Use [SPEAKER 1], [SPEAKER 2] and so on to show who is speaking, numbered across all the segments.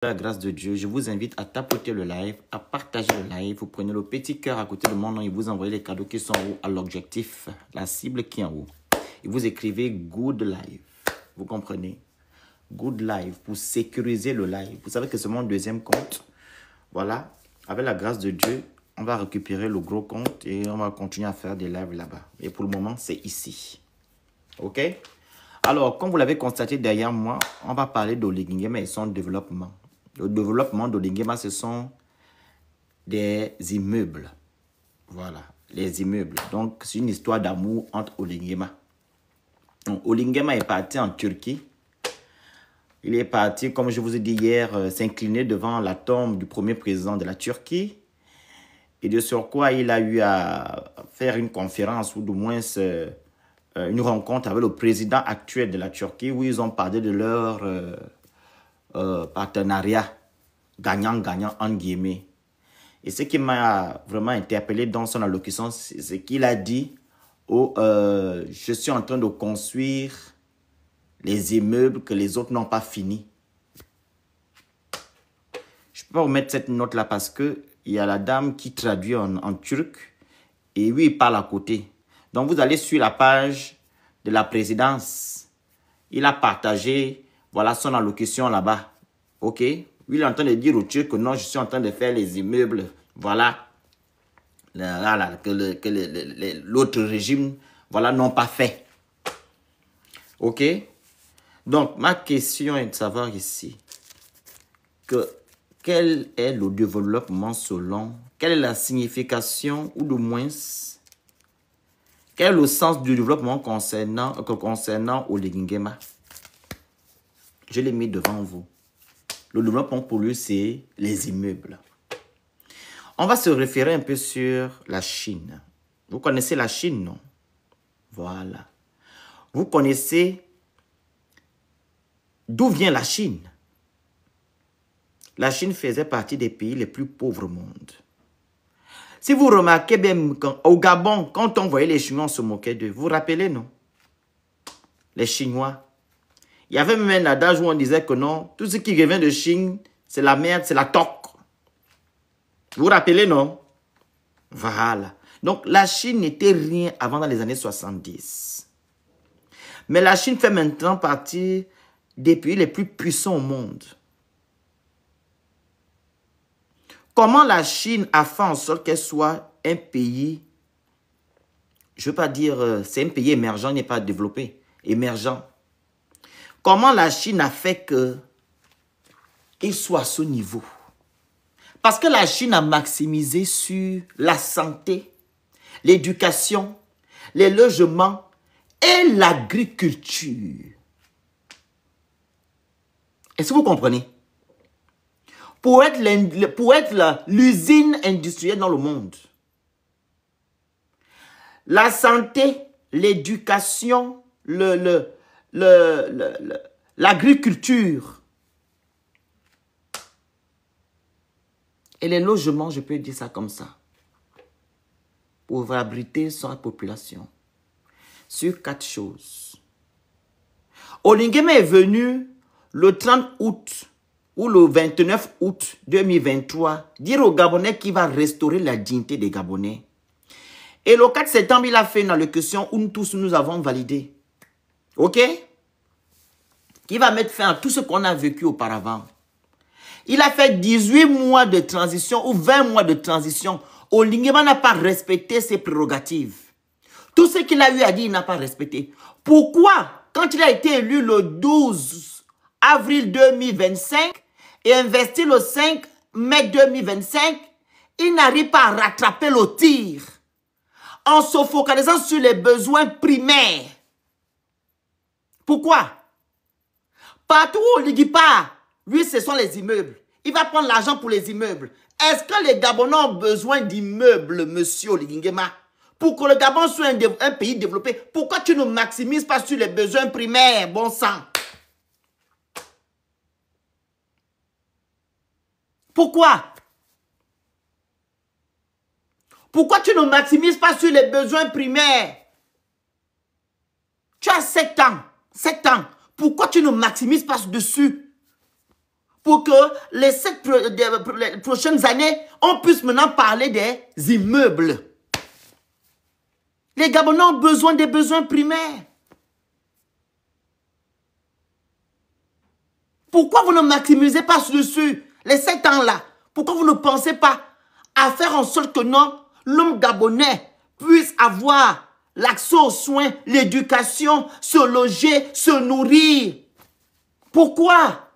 [SPEAKER 1] La grâce de Dieu, je vous invite à tapoter le live, à partager le live. Vous prenez le petit cœur à côté de mon nom et vous envoyez les cadeaux qui sont en haut à l'objectif, la cible qui est en haut. Et vous écrivez Good Live. Vous comprenez? Good Live pour sécuriser le live. Vous savez que c'est mon deuxième compte. Voilà. Avec la grâce de Dieu, on va récupérer le gros compte et on va continuer à faire des lives là-bas. Et pour le moment, c'est ici. OK? Alors, comme vous l'avez constaté derrière moi, on va parler d'Olingema et son développement. Le développement d'Olingema, ce sont des immeubles. Voilà, les immeubles. Donc, c'est une histoire d'amour entre Olingema. Donc, Olingema est parti en Turquie. Il est parti, comme je vous ai dit hier, s'incliner devant la tombe du premier président de la Turquie. Et de surcroît, il a eu à faire une conférence ou du moins une rencontre avec le président actuel de la Turquie où ils ont parlé de leur partenariat gagnant-gagnant en guillemets. Et ce qui m'a vraiment interpellé dans son allocution, c'est qu'il a dit je suis en train de construire les immeubles que les autres n'ont pas fini. Je peux remettre cette note-là parce qu'il y a la dame qui traduit en turc et lui, il parle à côté. Donc, vous allez sur la page de la présidence. Il a partagé, voilà, son allocution là-bas. OK? Lui, il est en train de dire au Turc que non, je suis en train de faire les immeubles. Voilà. Que l'autre régime, voilà, n'ont pas fait. OK? Donc, ma question est de savoir ici quel est le développement selon, quelle est la signification ou du moins, quel est le sens du développement concernant Olingema? Je l'ai mis devant vous. Le développement pour lui, c'est les immeubles. On va se référer un peu sur la Chine. Vous connaissez la Chine, non? Voilà. Vous connaissez d'où vient la Chine? La Chine faisait partie des pays les plus pauvres au monde. Si vous remarquez bien, au Gabon, quand on voyait les Chinois, on se moquait d'eux. Vous vous rappelez, non? Les Chinois. Il y avait même un adage où on disait que non, tout ce qui revient de Chine, c'est la merde, c'est la toque. Vous vous rappelez, non? Voilà. Donc, la Chine n'était rien avant dans les années 70. Mais la Chine fait maintenant partie des pays les plus puissants au monde. Comment la Chine a fait en sorte qu'elle soit un pays, je ne veux pas dire, c'est un pays émergent, il n'est pas développé, émergent. Comment la Chine a fait qu'il soit à ce niveau? Parce que la Chine a maximisé sur la santé, l'éducation, les logements et l'agriculture. Est-ce que vous comprenez? Pour être l'usine industrielle dans le monde. La santé, l'éducation, l'agriculture et les logements, je peux dire ça comme ça, pour abriter sa population sur 4 choses. Olingema est venu le 30 août ou le 29 août 2023 dire aux Gabonais qu'il va restaurer la dignité des Gabonais. Et le 4 septembre, il a fait une allocution où nous tous nous avons validé. OK? Qui va mettre fin à tout ce qu'on a vécu auparavant. Il a fait 18 mois de transition ou 20 mois de transition. Olingema n'a pas respecté ses prérogatives. Tout ce qu'il a eu à dire, il n'a pas respecté. Pourquoi, quand il a été élu le 12 avril 2025 et investi le 5 mai 2025, il n'arrive pas à rattraper le tir en se focalisant sur les besoins primaires? Pourquoi? Partout où il part, lui, ce sont les immeubles. Il va prendre l'argent pour les immeubles. Est-ce que les Gabonais ont besoin d'immeubles, monsieur Olingema? Pour que le Gabon soit un pays développé, pourquoi tu ne maximises pas sur les besoins primaires, bon sang? Pourquoi? Pourquoi tu ne maximises pas sur les besoins primaires? Tu as 7 ans. 7 ans. Pourquoi tu ne maximises pas dessus? pour que les 7 les prochaines années, on puisse maintenant parler des immeubles. Les Gabonais ont besoin des besoins primaires. Pourquoi vous ne maximisez pas dessus les 7 ans-là? Pourquoi vous ne pensez pas à faire en sorte que l'homme gabonais puisse avoir l'accès aux soins, l'éducation, se loger, se nourrir? Pourquoi?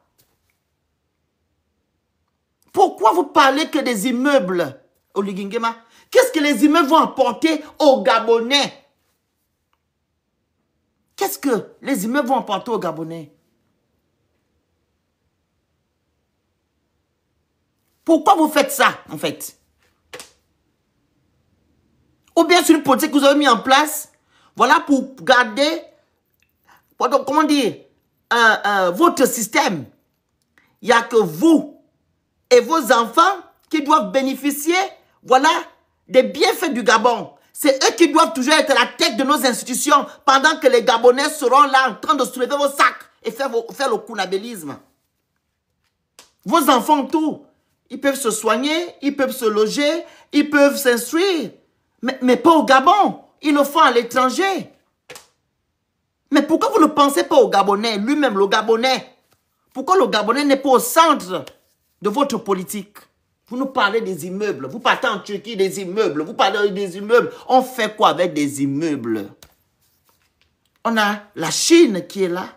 [SPEAKER 1] Pourquoi vous parlez que des immeubles, Oligingema? Qu'est-ce que les immeubles vont apporter aux Gabonais? Qu'est-ce que les immeubles vont apporter aux Gabonais? Pourquoi vous faites ça, en fait? Ou bien c'est une politique que vous avez mis en place, voilà, pour garder, comment dire, votre système. Il n'y a que vous et vos enfants qui doivent bénéficier, voilà, des bienfaits du Gabon. C'est eux qui doivent toujours être à la tête de nos institutions pendant que les Gabonais seront là en train de soulever vos sacs et faire le kunabélisme. Vos enfants, tout, ils peuvent se soigner, ils peuvent se loger, ils peuvent s'instruire. Mais pas au Gabon. Ils le font à l'étranger. Mais pourquoi vous ne pensez pas au Gabonais, lui-même, le Gabonais? Pourquoi le Gabonais n'est pas au centre de votre politique? Vous nous parlez des immeubles. Vous partez en Turquie des immeubles. Vous parlez des immeubles. On fait quoi avec des immeubles? On a la Chine qui est là.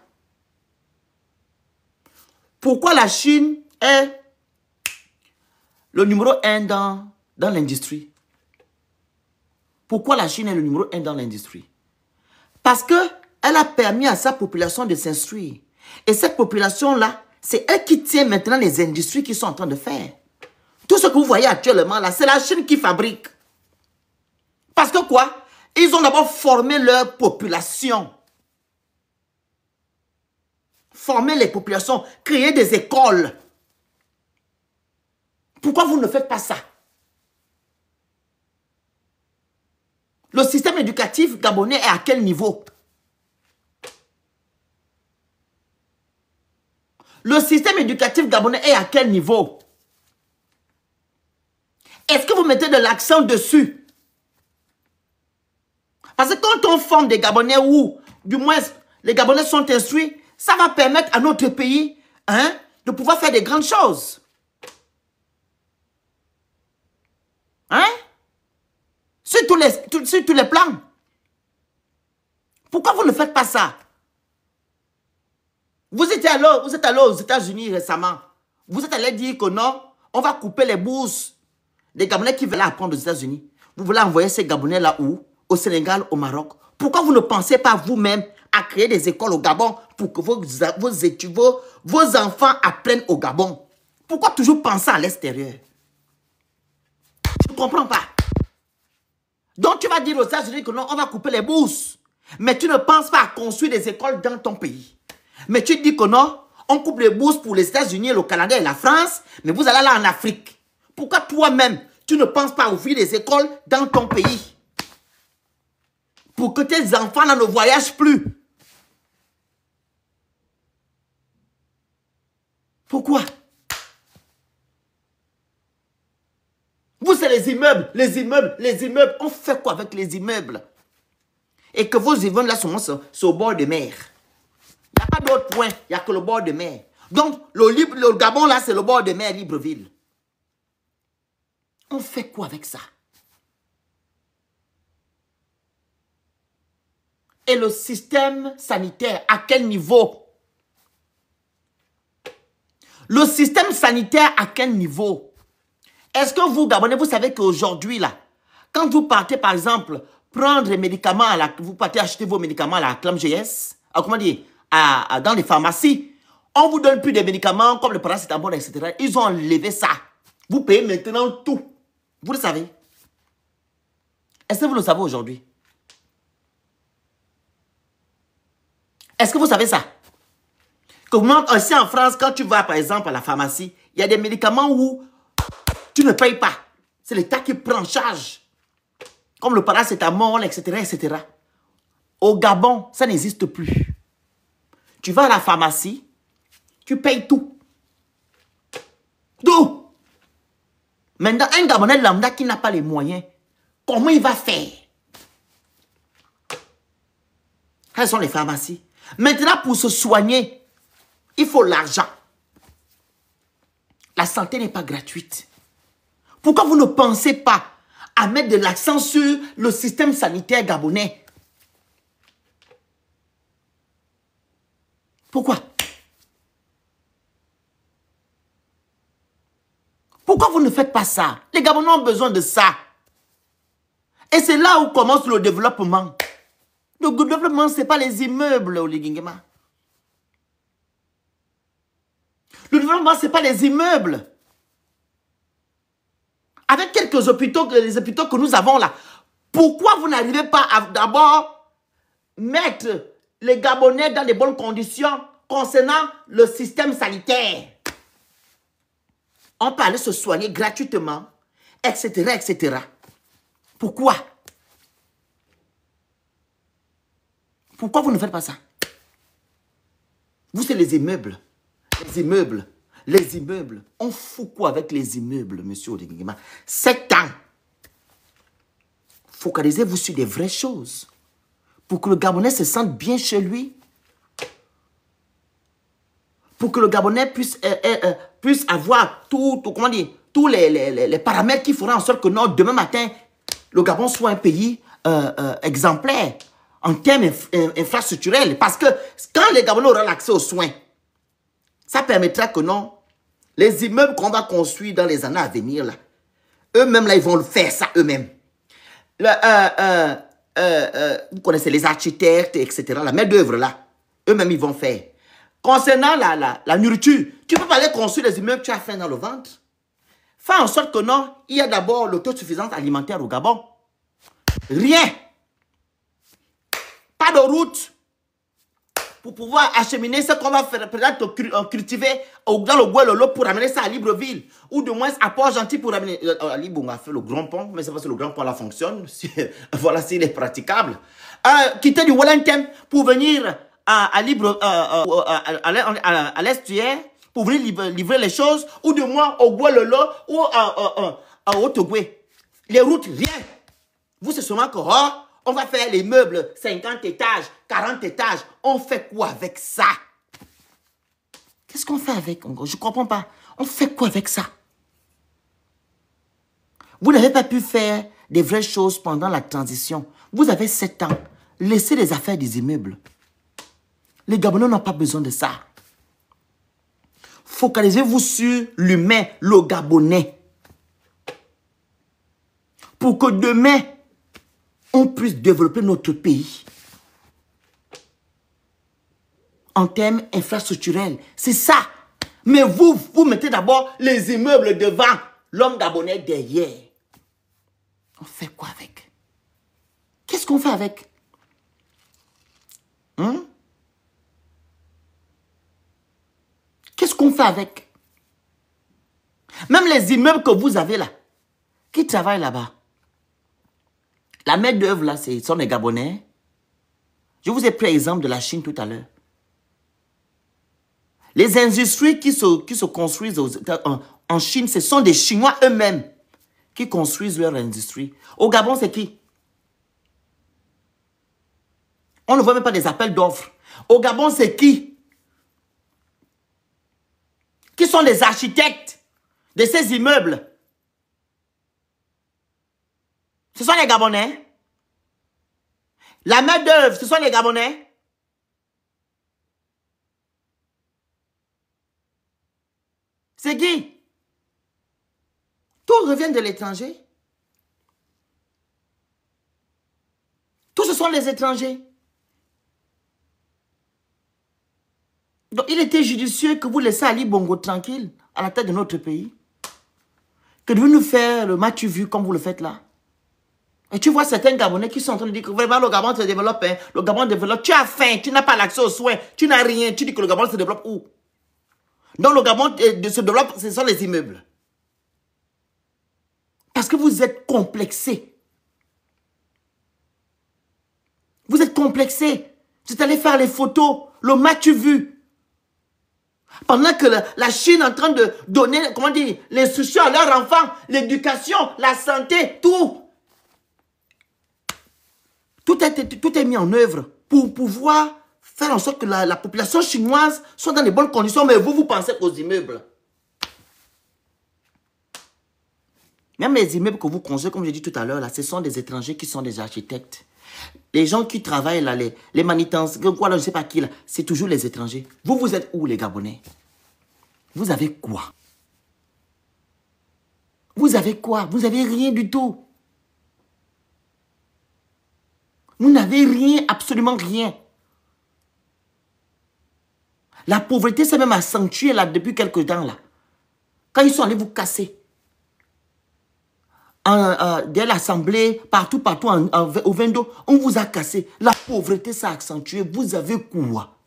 [SPEAKER 1] Pourquoi la Chine est le numéro 1 dans l'industrie? Pourquoi la Chine est le numéro 1 dans l'industrie? Parce qu'elle a permis à sa population de s'instruire. Et cette population-là, c'est elle qui tient maintenant les industries qu'ils sont en train de faire. Tout ce que vous voyez actuellement là, c'est la Chine qui fabrique. Parce que quoi? Ils ont d'abord formé leur population. Former les populations, créer des écoles. Pourquoi vous ne faites pas ça? Le système éducatif gabonais est à quel niveau? Le système éducatif gabonais est à quel niveau? Est-ce que vous mettez de l'accent dessus? Parce que quand on forme des Gabonais ou du moins les Gabonais sont instruits, ça va permettre à notre pays de pouvoir faire des grandes choses. Sur tous les plans. Pourquoi vous ne faites pas ça? Vous êtes allé aux États-Unis récemment. Vous êtes allé dire que non, on va couper les bourses des Gabonais qui veulent apprendre aux États-Unis. Vous voulez envoyer ces Gabonais là où? Au Sénégal, au Maroc. Pourquoi vous ne pensez pas vous-même à créer des écoles au Gabon pour que vos enfants apprennent au Gabon? Pourquoi toujours penser à l'extérieur? Je ne comprends pas. Donc tu vas dire aux États-Unis que non, on va couper les bourses. Mais tu ne penses pas à construire des écoles dans ton pays. Mais tu dis que non, on coupe les bourses pour les États-Unis, le Canada et la France, mais vous allez là en Afrique. Pourquoi toi-même, tu ne penses pas à ouvrir des écoles dans ton pays? Pour que tes enfants là ne voyagent plus. Pourquoi? Vous, c'est les immeubles, les immeubles, les immeubles. On fait quoi avec les immeubles? Et que vos immeubles là sont au bord de mer. Il n'y a pas d'autre point, il n'y a que le bord de mer. Donc, le Gabon là, c'est le bord de mer, Libreville. On fait quoi avec ça? Et le système sanitaire, à quel niveau? Le système sanitaire, à quel niveau? Est-ce que vous, Gabonais, vous savez qu'aujourd'hui, là, quand vous partez, par exemple, prendre les médicaments, vous partez acheter vos médicaments à la ClamGS, comment dire, dans les pharmacies, on vous donne plus de médicaments comme le paracétamol, etc. Ils ont enlevé ça. Vous payez maintenant tout. Vous le savez. Est-ce que vous le savez aujourd'hui? Est-ce que vous savez ça? Comment, ici en France, quand tu vas par exemple à la pharmacie, il y a des médicaments où tu ne payes pas. C'est l'État qui prend en charge. Comme le paracétamol, etc., etc. Au Gabon, ça n'existe plus. Tu vas à la pharmacie, tu payes tout. D'où? Maintenant, un Gabonais lambda qui n'a pas les moyens, comment il va faire? Quelles sont les pharmacies? Maintenant, pour se soigner, il faut l'argent. La santé n'est pas gratuite. Pourquoi vous ne pensez pas à mettre de l'accent sur le système sanitaire gabonais? Pourquoi? Pourquoi vous ne faites pas ça? Les Gabonais ont besoin de ça. Et c'est là où commence le développement. Le développement, ce n'est pas les immeubles, Oligingema. Le développement, ce n'est pas les immeubles. Avec quelques hôpitaux, les hôpitaux que nous avons là, pourquoi vous n'arrivez pas à d'abord mettre les Gabonais dans de bonnes conditions concernant le système sanitaire? On peut aller se soigner gratuitement, etc., etc. Pourquoi? Pourquoi vous ne faites pas ça? Vous, c'est les immeubles. Les immeubles. Les immeubles. On fout quoi avec les immeubles, monsieur Oligingema? 7 ans. Focalisez-vous sur des vraies choses. Pour que le Gabonais se sente bien chez lui. Pour que le Gabonais puisse avoir comment dire, tous les paramètres qui feront en sorte que non, demain matin, le Gabon soit un pays exemplaire en termes infrastructurels. Parce que quand les Gabonais auront l'accès aux soins, ça permettra que non, les immeubles qu'on va construire dans les années à venir, là, eux-mêmes, là, ils vont le faire ça eux-mêmes. Vous connaissez les architectes, etc. La main-d'œuvre, là, eux-mêmes, ils vont faire. Concernant la nourriture, tu ne peux pas aller construire les immeubles, tu as faim dans le ventre. Fais en sorte que non, il y a d'abord l'autosuffisance alimentaire au Gabon. Rien. Pas de route pour pouvoir acheminer ce qu'on va faire, peut-être cultiver dans le Guelolo pour amener ça à Libreville. Ou de moins à Port-Gentil pour amener... à Libre, on a fait le grand pont, mais c'est parce que le grand pont là fonctionne. Voilà s'il est praticable. Quitter du Wellington pour venir à Libre, à l'estuaire, pour venir livrer les choses, ou de moins au Guelolo ou à Haute-Goué. Les routes, rien. Vous, c'est seulement que... Oh, on va faire les meubles, 50 étages, 40 étages. On fait quoi avec ça? Qu'est-ce qu'on fait avec? Je ne comprends pas. On fait quoi avec ça? Vous n'avez pas pu faire des vraies choses pendant la transition. Vous avez 7 ans. Laissez les affaires des immeubles. Les Gabonais n'ont pas besoin de ça. Focalisez-vous sur l'humain, le Gabonais. Pour que demain, on puisse développer notre pays en termes infrastructurels. C'est ça. Mais vous mettez d'abord les immeubles devant, l'homme gabonais derrière. On fait quoi avec? Qu'est-ce qu'on fait avec? Qu'est-ce qu'on fait avec? Même les immeubles que vous avez là, qui travaillent là-bas, la main-d'œuvre, là, ce sont les Gabonais. Je vous ai pris l'exemple de la Chine tout à l'heure. Les industries qui se construisent en Chine, ce sont des Chinois eux-mêmes qui construisent leur industrie. Au Gabon, c'est qui? On ne voit même pas des appels d'offres. Au Gabon, c'est qui? Qui sont les architectes de ces immeubles? Ce sont les Gabonais. La main-d'œuvre, ce sont les Gabonais. C'est qui? Tout revient de l'étranger. Tous ce sont les étrangers. Donc, il était judicieux que vous laissez Ali Bongo tranquille à la tête de notre pays. Que de nous faire le match vu comme vous le faites là. Et tu vois certains Gabonais qui sont en train de dire que vraiment le Gabon se développe, hein, le Gabon développe. Tu as faim, tu n'as pas l'accès aux soins, tu n'as rien. Tu dis que le Gabon se développe où? Donc le Gabon se développe, ce sont les immeubles. Parce que vous êtes complexés. Vous êtes complexés. Vous êtes allé faire les photos, le match vu. Pendant que la Chine est en train de donner, comment dire, l'instruction à leurs enfants, l'éducation, la santé, tout. Tout est mis en œuvre pour pouvoir faire en sorte que la population chinoise soit dans les bonnes conditions. Mais vous pensez qu'aux immeubles. Même les immeubles que vous construisez, comme j'ai dit tout à l'heure, là, ce sont des étrangers qui sont des architectes. Les gens qui travaillent là, les manutentions, quoi, là, je ne sais pas qui, là, c'est toujours les étrangers. Vous êtes où, les Gabonais? Vous avez quoi? Vous avez quoi? Vous n'avez rien du tout. Vous n'avez rien, absolument rien. La pauvreté s'est même accentuée là depuis quelques temps là. Quand ils sont allés vous casser. Dès l'Assemblée, partout, au Vendo, on vous a cassé. La pauvreté s'est accentuée. Vous avez quoi?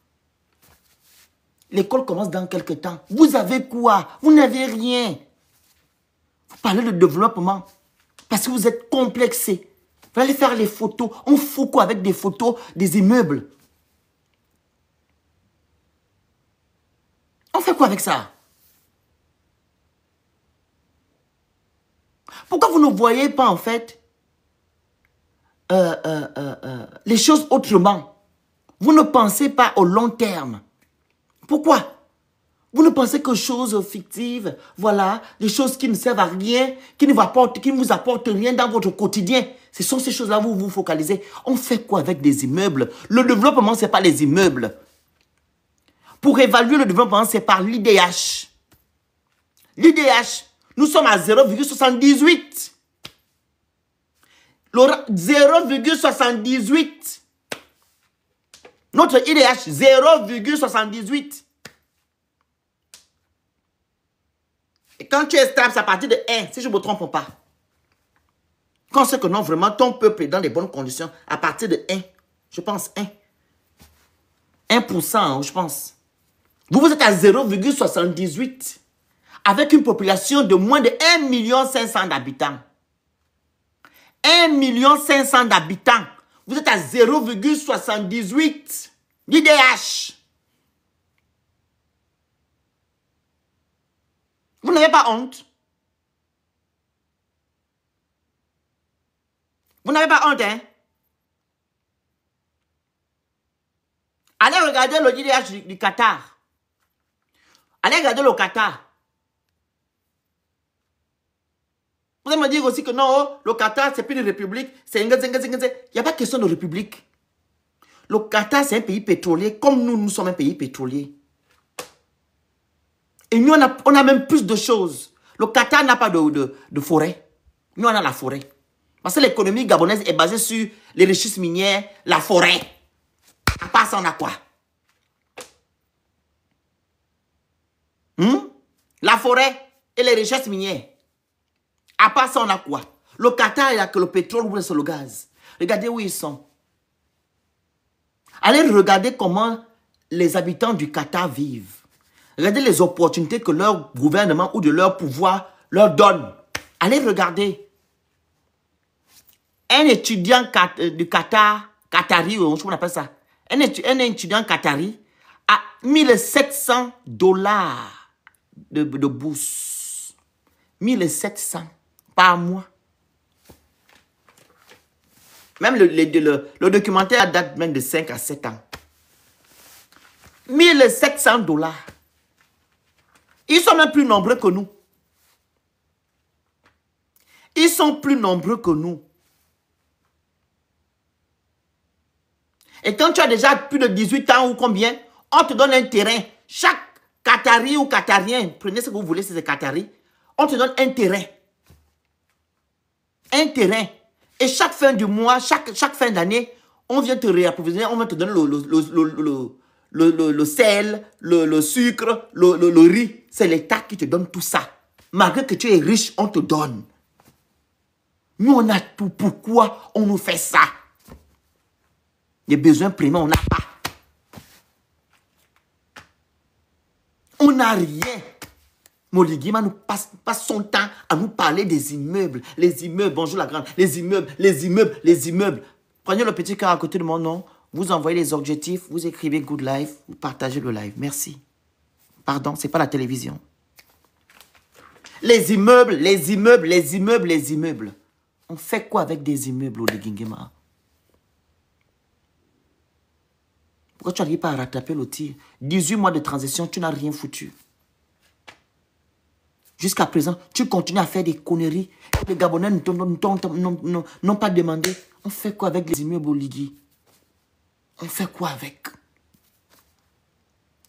[SPEAKER 1] L'école commence dans quelques temps. Vous avez quoi? Vous n'avez rien. Vous parlez de développement. Parce que vous êtes complexé. Vous allez faire les photos. On fout quoi avec des photos des immeubles? On fait quoi avec ça? Pourquoi vous ne voyez pas en fait les choses autrement? Vous ne pensez pas au long terme. Pourquoi? Vous ne pensez que choses fictives, voilà, des choses qui ne servent à rien, qui ne vous apportent rien dans votre quotidien. Ce sont ces choses-là où vous vous focalisez. On fait quoi avec des immeubles? Le développement, ce n'est pas les immeubles. Pour évaluer le développement, c'est par l'IDH. L'IDH, nous sommes à 0,78. 0,78. Notre IDH, 0,78. Et quand tu es stable, c'est à partir de 1, si je ne me trompe pas. Quand c'est que non, vraiment, ton peuple est dans les bonnes conditions, à partir de 1, je pense 1. 1%, je pense. Vous êtes à 0,78. Avec une population de moins de 1,5 million d'habitants. 1,5 million d'habitants. Vous êtes à 0,78 d'IDH. Vous n'avez pas honte? Vous n'avez pas honte, hein? Allez regarder le IDH du Qatar. Allez regarder le Qatar. Vous allez me dire aussi que non, le Qatar, c'est plus une république. Il n'y a pas question de république. Le Qatar, c'est un pays pétrolier, comme nous sommes un pays pétrolier. Et nous, on a même plus de choses. Le Qatar n'a pas de forêt. Nous, on a la forêt. Parce que l'économie gabonaise est basée sur les richesses minières, la forêt. À part ça, on a quoi? La forêt et les richesses minières. À part ça, on a quoi? Le Qatar, il n'y a que le pétrole ou c'est le gaz. Regardez où ils sont. Allez regarder comment les habitants du Qatar vivent. Regardez les opportunités que leur gouvernement ou de leur pouvoir leur donne. Allez regarder. Un étudiant du Qatar, Qatari, je sais pas comment on appelle ça. Un étudiant Qatari a 1700 dollars de bourse. 1700 par mois. Même le documentaire date même de 5 à 7 ans. 1700 dollars. Ils sont même plus nombreux que nous. Ils sont plus nombreux que nous. Et quand tu as déjà plus de 18 ans ou combien, on te donne un terrain. Chaque Qatari ou Qatarien, prenez ce que vous voulez, c'est des Qataris, on te donne un terrain. Un terrain. Et chaque fin du mois, chaque fin d'année, on vient te réapprovisionner, on va te donner le sel, le sucre, le riz. C'est l'État qui te donne tout ça. Malgré que tu es riche, on te donne. Nous, on a tout. Pourquoi on nous fait ça? Les besoins primaires, on n'a pas. On n'a rien. Moligima nous passe son temps à nous parler des immeubles. Les immeubles, bonjour la grande. Les immeubles, les immeubles, les immeubles. Prenez le petit cœur à côté de mon nom. Vous envoyez les objectifs. Vous écrivez Good Life. Vous partagez le live. Merci. Pardon, ce n'est pas la télévision. Les immeubles, les immeubles, les immeubles, les immeubles. On fait quoi avec des immeubles au Ligingema? Pourquoi tu n'arrives pas à rattraper le tir? 18 mois de transition, tu n'as rien foutu. Jusqu'à présent, tu continues à faire des conneries. Les Gabonais n'ont pas demandé. On fait quoi avec les immeubles au Ligui? On fait quoi avec?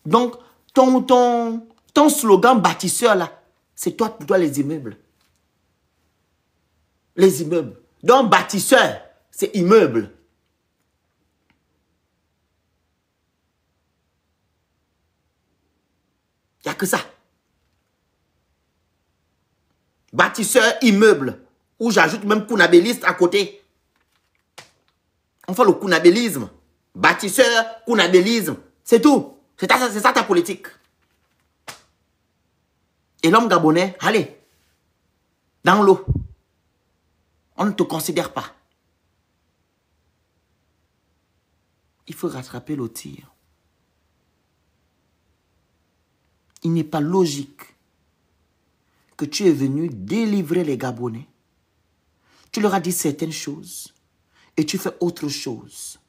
[SPEAKER 1] Donc, ton slogan bâtisseur là, c'est toi pour toi les immeubles. Les immeubles. Donc, bâtisseur, c'est immeuble. Il n'y a que ça. Bâtisseur, immeuble. Ou j'ajoute même kounabéliste à côté. On fait le kounabélisme. Bâtisseur, kounabélisme. C'est tout. C'est ça ta politique. Et l'homme gabonais, allez, dans l'eau. On ne te considère pas. Il faut rattraper le tir. Il n'est pas logique que tu es venu délivrer les Gabonais. Tu leur as dit certaines choses et tu fais autre chose.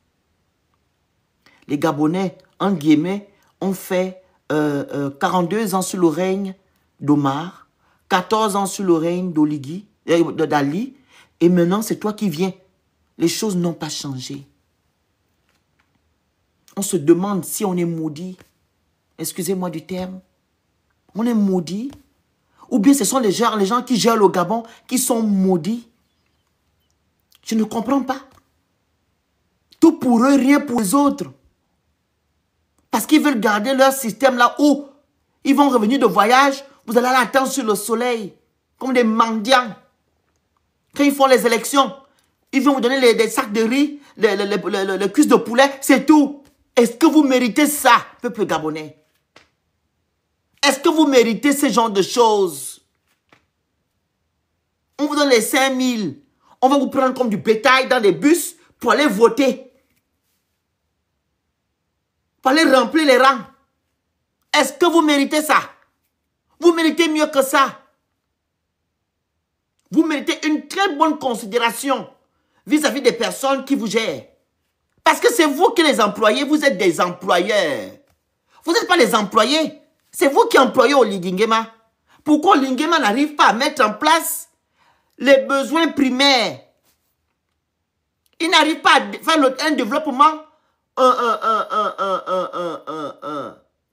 [SPEAKER 1] Les Gabonais, en guillemets, ont fait 42 ans sous le règne d'Omar, 14 ans sous le règne d'Ali, et maintenant c'est toi qui viens. Les choses n'ont pas changé. On se demande si on est maudit. Excusez-moi du terme. On est maudit. Ou bien ce sont les gens qui gèrent le Gabon qui sont maudits. Je ne comprends pas. Tout pour eux, rien pour les autres. Parce qu'ils veulent garder leur système là où ils vont revenir de voyage. Vous allez attendre sur le soleil. Comme des mendiants. Quand ils font les élections, ils vont vous donner des sacs de riz, les cuisses de poulet, c'est tout. Est-ce que vous méritez ça, peuple gabonais? Est-ce que vous méritez ce genre de choses? On vous donne les 5 000. On va vous prendre comme du bétail dans des bus pour aller voter. Pour aller remplir les rangs. Est-ce que vous méritez ça? Vous méritez mieux que ça. Vous méritez une très bonne considération vis-à-vis des personnes qui vous gèrent. Parce que c'est vous qui les employez, vous êtes des employeurs. Vous n'êtes pas les employés. C'est vous qui employez au Ligingema. Pourquoi Ligingema n'arrive pas à mettre en place les besoins primaires? Il n'arrive pas à faire un développement,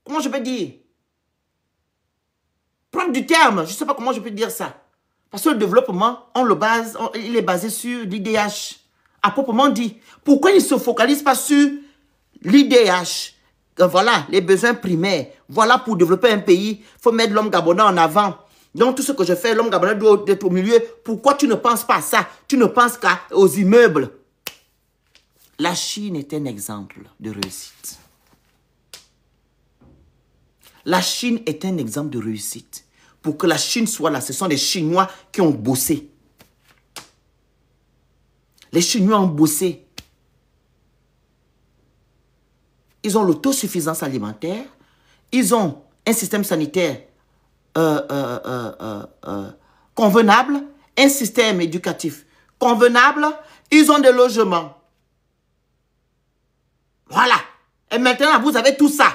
[SPEAKER 1] comment je peux dire? Prendre du terme, je ne sais pas comment je peux dire ça. Parce que le développement, il est basé sur l'IDH. À proprement dit. Pourquoi il ne se focalise pas sur l'IDH? Voilà, les besoins primaires. Voilà, pour développer un pays, il faut mettre l'homme gabonais en avant. Donc, tout ce que je fais, l'homme gabonais doit être au milieu. Pourquoi tu ne penses pas à ça? Tu ne penses qu'aux immeubles. La Chine est un exemple de réussite. La Chine est un exemple de réussite. Pour que la Chine soit là, ce sont les Chinois qui ont bossé. Les Chinois ont bossé. Ils ont l'autosuffisance alimentaire. Ils ont un système sanitaire convenable. Un système éducatif convenable. Ils ont des logements. Voilà. Et maintenant, vous avez tout ça.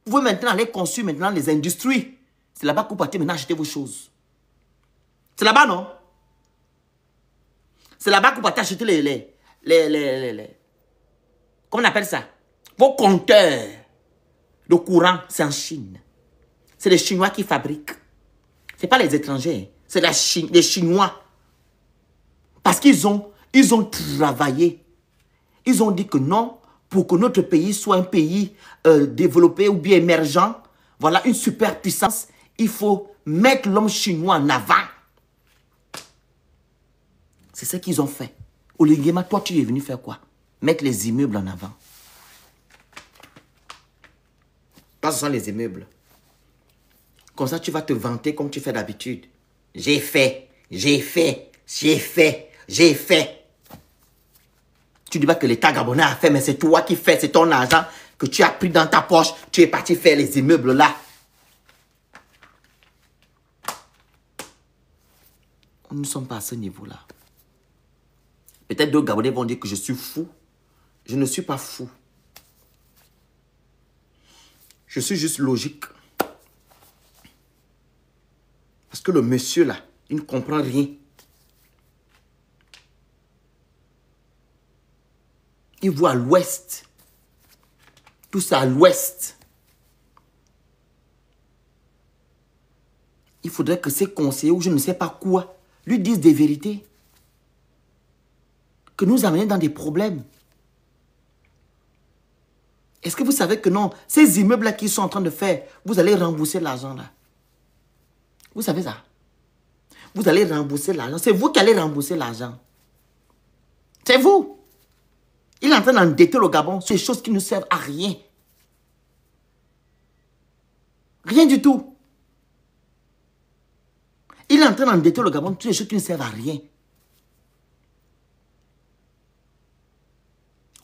[SPEAKER 1] Vous pouvez maintenant aller construire maintenant les industries. C'est là-bas que vous partez maintenant acheter vos choses. C'est là-bas, non? C'est là-bas que vous partez acheter comment on appelle ça? Vos compteurs de courant, c'est en Chine. C'est les Chinois qui fabriquent. Ce n'est pas les étrangers. C'est les Chinois. Parce qu'ils ont travaillé. Ils ont dit que non, pour que notre pays soit un pays développé ou bien émergent, voilà, une superpuissance, il faut mettre l'homme chinois en avant. C'est ce qu'ils ont fait. Au Ligingema, toi, tu es venu faire quoi? Mettre les immeubles en avant. Toi, ce sont les immeubles. Comme ça, tu vas te vanter comme tu fais d'habitude. J'ai fait, j'ai fait, j'ai fait, j'ai fait. Tu dis pas que l'État gabonais a fait, mais c'est toi qui fais, c'est ton argent que tu as pris dans ta poche. Tu es parti faire les immeubles là. Nous ne sommes pas à ce niveau-là. Peut-être d'autres Gabonais vont dire que je suis fou. Je ne suis pas fou. Je suis juste logique. Parce que le monsieur là, il ne comprend rien. Il voit à l'ouest. Tout ça à l'ouest. Il faudrait que ces conseillers ou je ne sais pas quoi lui disent des vérités. Que nous amènent dans des problèmes. Est-ce que vous savez que non, ces immeubles-là qu'ils sont en train de faire, vous allez rembourser l'argent là. Vous savez ça? Vous allez rembourser l'argent. C'est vous qui allez rembourser l'argent. C'est vous. Il est en train d'endetter le Gabon sur des choses qui ne servent à rien. Rien du tout. Il est en train d'endetter le Gabon sur des choses qui ne servent à rien.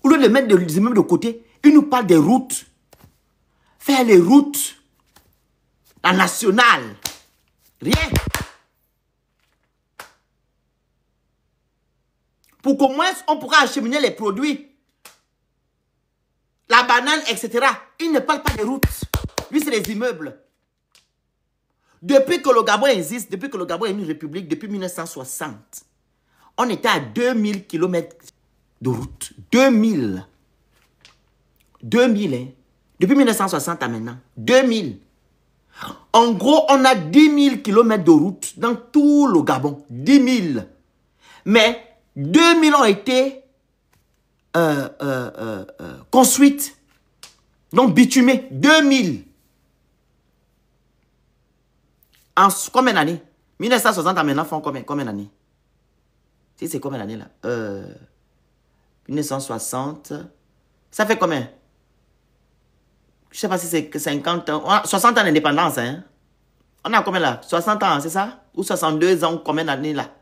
[SPEAKER 1] Au lieu de mettre des immeubles de côté, il nous parle des routes. Faire les routes. La nationale. Rien. Pour qu'au moins on pourra acheminer les produits. La banane, etc. Il ne parle pas des routes. Lui, c'est les immeubles. Depuis que le Gabon existe, depuis que le Gabon est une république, depuis 1960, on était à 2000 km de route. 2000. 2000, hein. Depuis 1960 à maintenant. 2000. En gros, on a 10 000 km de route dans tout le Gabon. 10 000. Mais 2 000 ont été construites. Donc bitumées. 2 000. En combien d'années? 1960 à maintenant font combien d'années? Si c'est combien d'années là? 1960. Ça fait combien? Je ne sais pas si c'est 50 ans. 60 ans d'indépendance. Hein? On a combien là? 60 ans, c'est ça? Ou 62 ans, combien d'années là?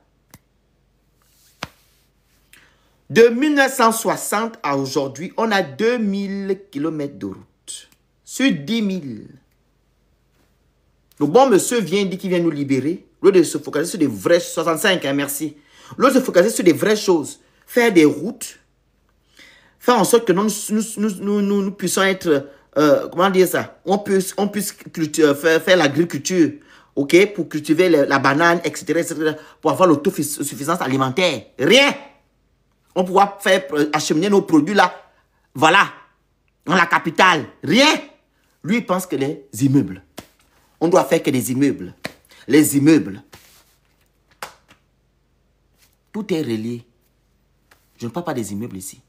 [SPEAKER 1] De 1960 à aujourd'hui, on a 2000 km de route. Sur 10 000. Le bon monsieur vient, dit qu'il vient nous libérer. L'autre de se focaliser sur des vraies... 65, hein, merci. L'autre de se focaliser sur des vraies choses. Faire des routes. Faire en sorte que nous puissions être... comment dire ça? On puisse faire l'agriculture. OK? Pour cultiver la banane, etc. Pour avoir l'autosuffisance alimentaire. Rien. On pourra faire acheminer nos produits là. Voilà. Dans la capitale. Rien. Lui, il pense que les immeubles. On doit faire que des immeubles. Les immeubles. Tout est relié. Je ne parle pas des immeubles ici.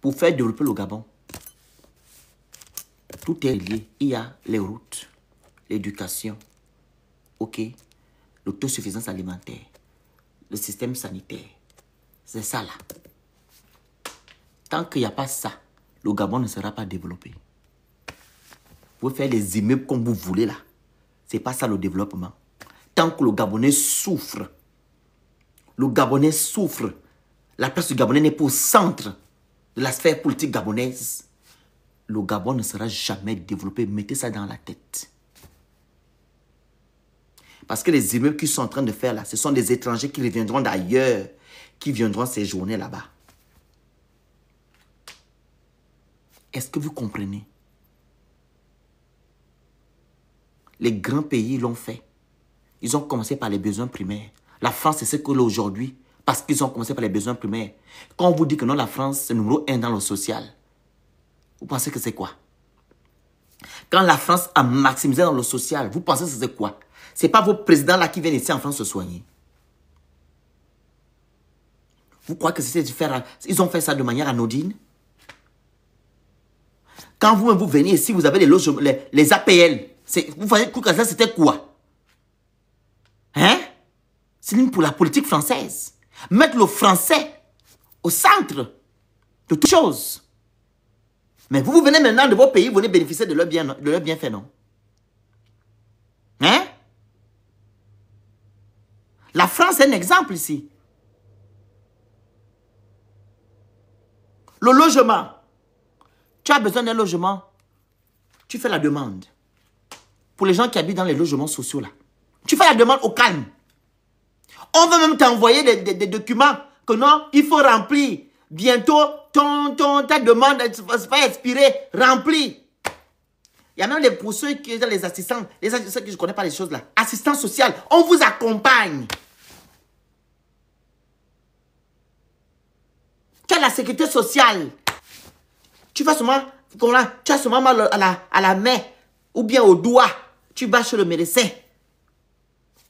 [SPEAKER 1] Pour faire développer le Gabon. Tout est lié. Il y a les routes, l'éducation, ok, l'autosuffisance alimentaire, le système sanitaire. C'est ça là. Tant qu'il n'y a pas ça, le Gabon ne sera pas développé. Vous faire les immeubles comme vous voulez là. Ce n'est pas ça le développement. Tant que le Gabonais souffre, la place du Gabonais n'est pas au centre de la sphère politique gabonaise. Le Gabon ne sera jamais développé. Mettez ça dans la tête. Parce que les immeubles qu'ils sont en train de faire là, ce sont des étrangers qui reviendront d'ailleurs, qui viendront séjourner là-bas. Est-ce que vous comprenez? Les grands pays l'ont fait. Ils ont commencé par les besoins primaires. La France, c'est ce que l'est aujourd'hui, parce qu'ils ont commencé par les besoins primaires. Quand on vous dit que non, la France, c'est numéro 1 dans le social, vous pensez que c'est quoi? Quand la France a maximisé dans le social, vous pensez que c'est quoi? Ce n'est pas vos présidents là qui viennent ici en France se soigner. Vous croyez que c'est différent? Ils ont fait ça de manière anodine? Quand vous venez ici, vous avez les logements, les APL. Vous voyez que ça c'était quoi? Hein? C'est pour la politique française. Mettre le français au centre de toutes choses. Mais vous venez maintenant de vos pays, vous venez bénéficier de leur bienfait, non? Hein? La France est un exemple ici. Le logement. Tu as besoin d'un logement. Tu fais la demande. Pour les gens qui habitent dans les logements sociaux là. Tu fais la demande au calme. On va même t'envoyer des documents que non, il faut remplir. Bientôt, ta demande va expirer. Remplis. Il y a même pour ceux qui sont les assistants que je ne connais pas les choses là. Assistant social, on vous accompagne. Tu as la sécurité sociale. Tu vas seulement, tu as seulement mal à la main ou bien au doigt. Tu vas chez le médecin.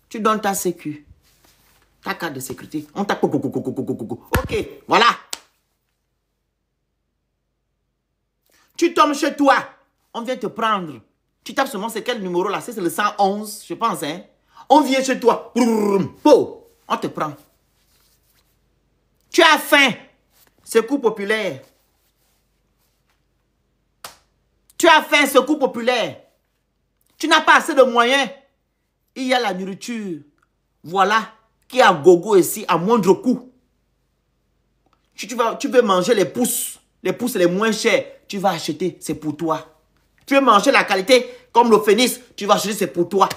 [SPEAKER 1] Tu donnes ta sécu. Ta carte de sécurité. On tape. Ok, voilà. Tu tombes chez toi. On vient te prendre. Tu tapes seulement c'est quel numéro là? C'est le 111, je pense. Hein? On vient chez toi. On te prend. Tu as faim. Secours populaire. Tu as faim, secours populaire. Tu n'as pas assez de moyens. Il y a la nourriture. Voilà. Qui est à gogo ici, à moindre coût. Tu veux manger les pousses. Les pousses les moins chers. Tu vas acheter, c'est pour toi. Tu veux manger la qualité comme le phénix. Tu vas acheter, c'est pour toi.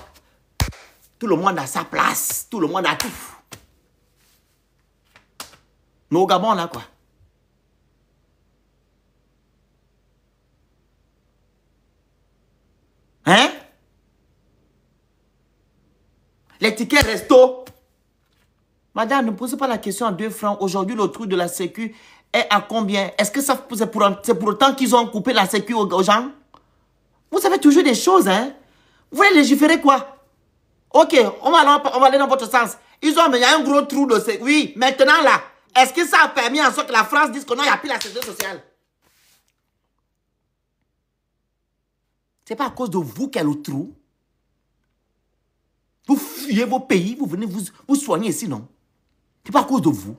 [SPEAKER 1] Tout le monde a sa place. Tout le monde a tout. Mais au Gabon, là, quoi. Hein? Les tickets resto. Madame, ne posez pas la question à 2 francs. Aujourd'hui, le trou de la sécu est à combien? Est-ce que c'est pour autant qu'ils ont coupé la sécu aux gens? Vous savez toujours des choses, hein? Vous voulez légiférer quoi? Ok, on va aller dans votre sens. Ils ont amené un gros trou de sécu. Oui, maintenant là, est-ce que ça a permis en sorte que la France dise que non, il n'y a plus la sécurité sociale? C'est pas à cause de vous qu'il y a le trou. Vous fuyez vos pays, vous venez vous soigner ici, non? C'est pas à cause de vous.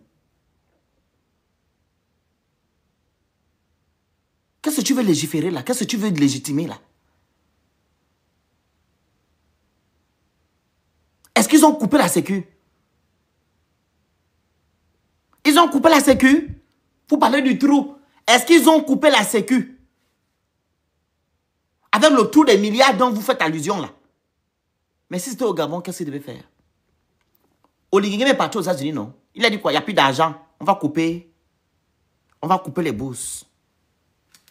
[SPEAKER 1] Qu'est-ce que tu veux légiférer là? Qu'est-ce que tu veux légitimer là? Est-ce qu'ils ont coupé la sécu? Ils ont coupé la sécu? Vous parlez du trou. Est-ce qu'ils ont coupé la sécu? Avec le trou des milliards dont vous faites allusion là. Mais si c'était au Gabon, qu'est-ce qu'il devait faire? Oligui est parti aux États-Unis, non? Il a dit quoi? Il n'y a plus d'argent. On va couper les bourses.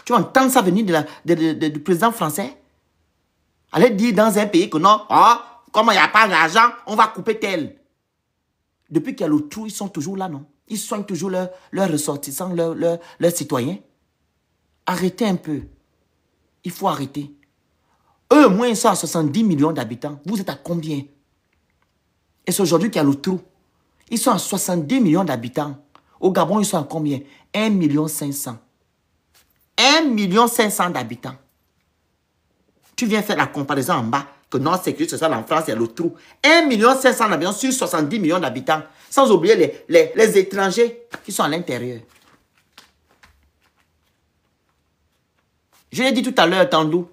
[SPEAKER 1] Tu entends ça venir du président français? Allez dire dans un pays que non, comme il n'y a pas d'argent, on va couper tel. Depuis qu'il y a le trou, ils sont toujours là, non? Ils soignent toujours leurs ressortissants, leurs citoyens. Arrêtez un peu. Il faut arrêter. Eux, au moins, ils sont à 70 millions d'habitants. Vous êtes à combien? Et c'est aujourd'hui qu'il y a le trou. Ils sont à 70 millions d'habitants. Au Gabon, ils sont à combien? 1 500 000. 1 500 000 d'habitants. Tu viens faire la comparaison en bas. Que non, c'est que ce soit en France, il y a le trou. 1 500 000 d'habitants sur 70 millions d'habitants. Sans oublier les étrangers qui sont à l'intérieur. Je l'ai dit tout à l'heure, Tandou.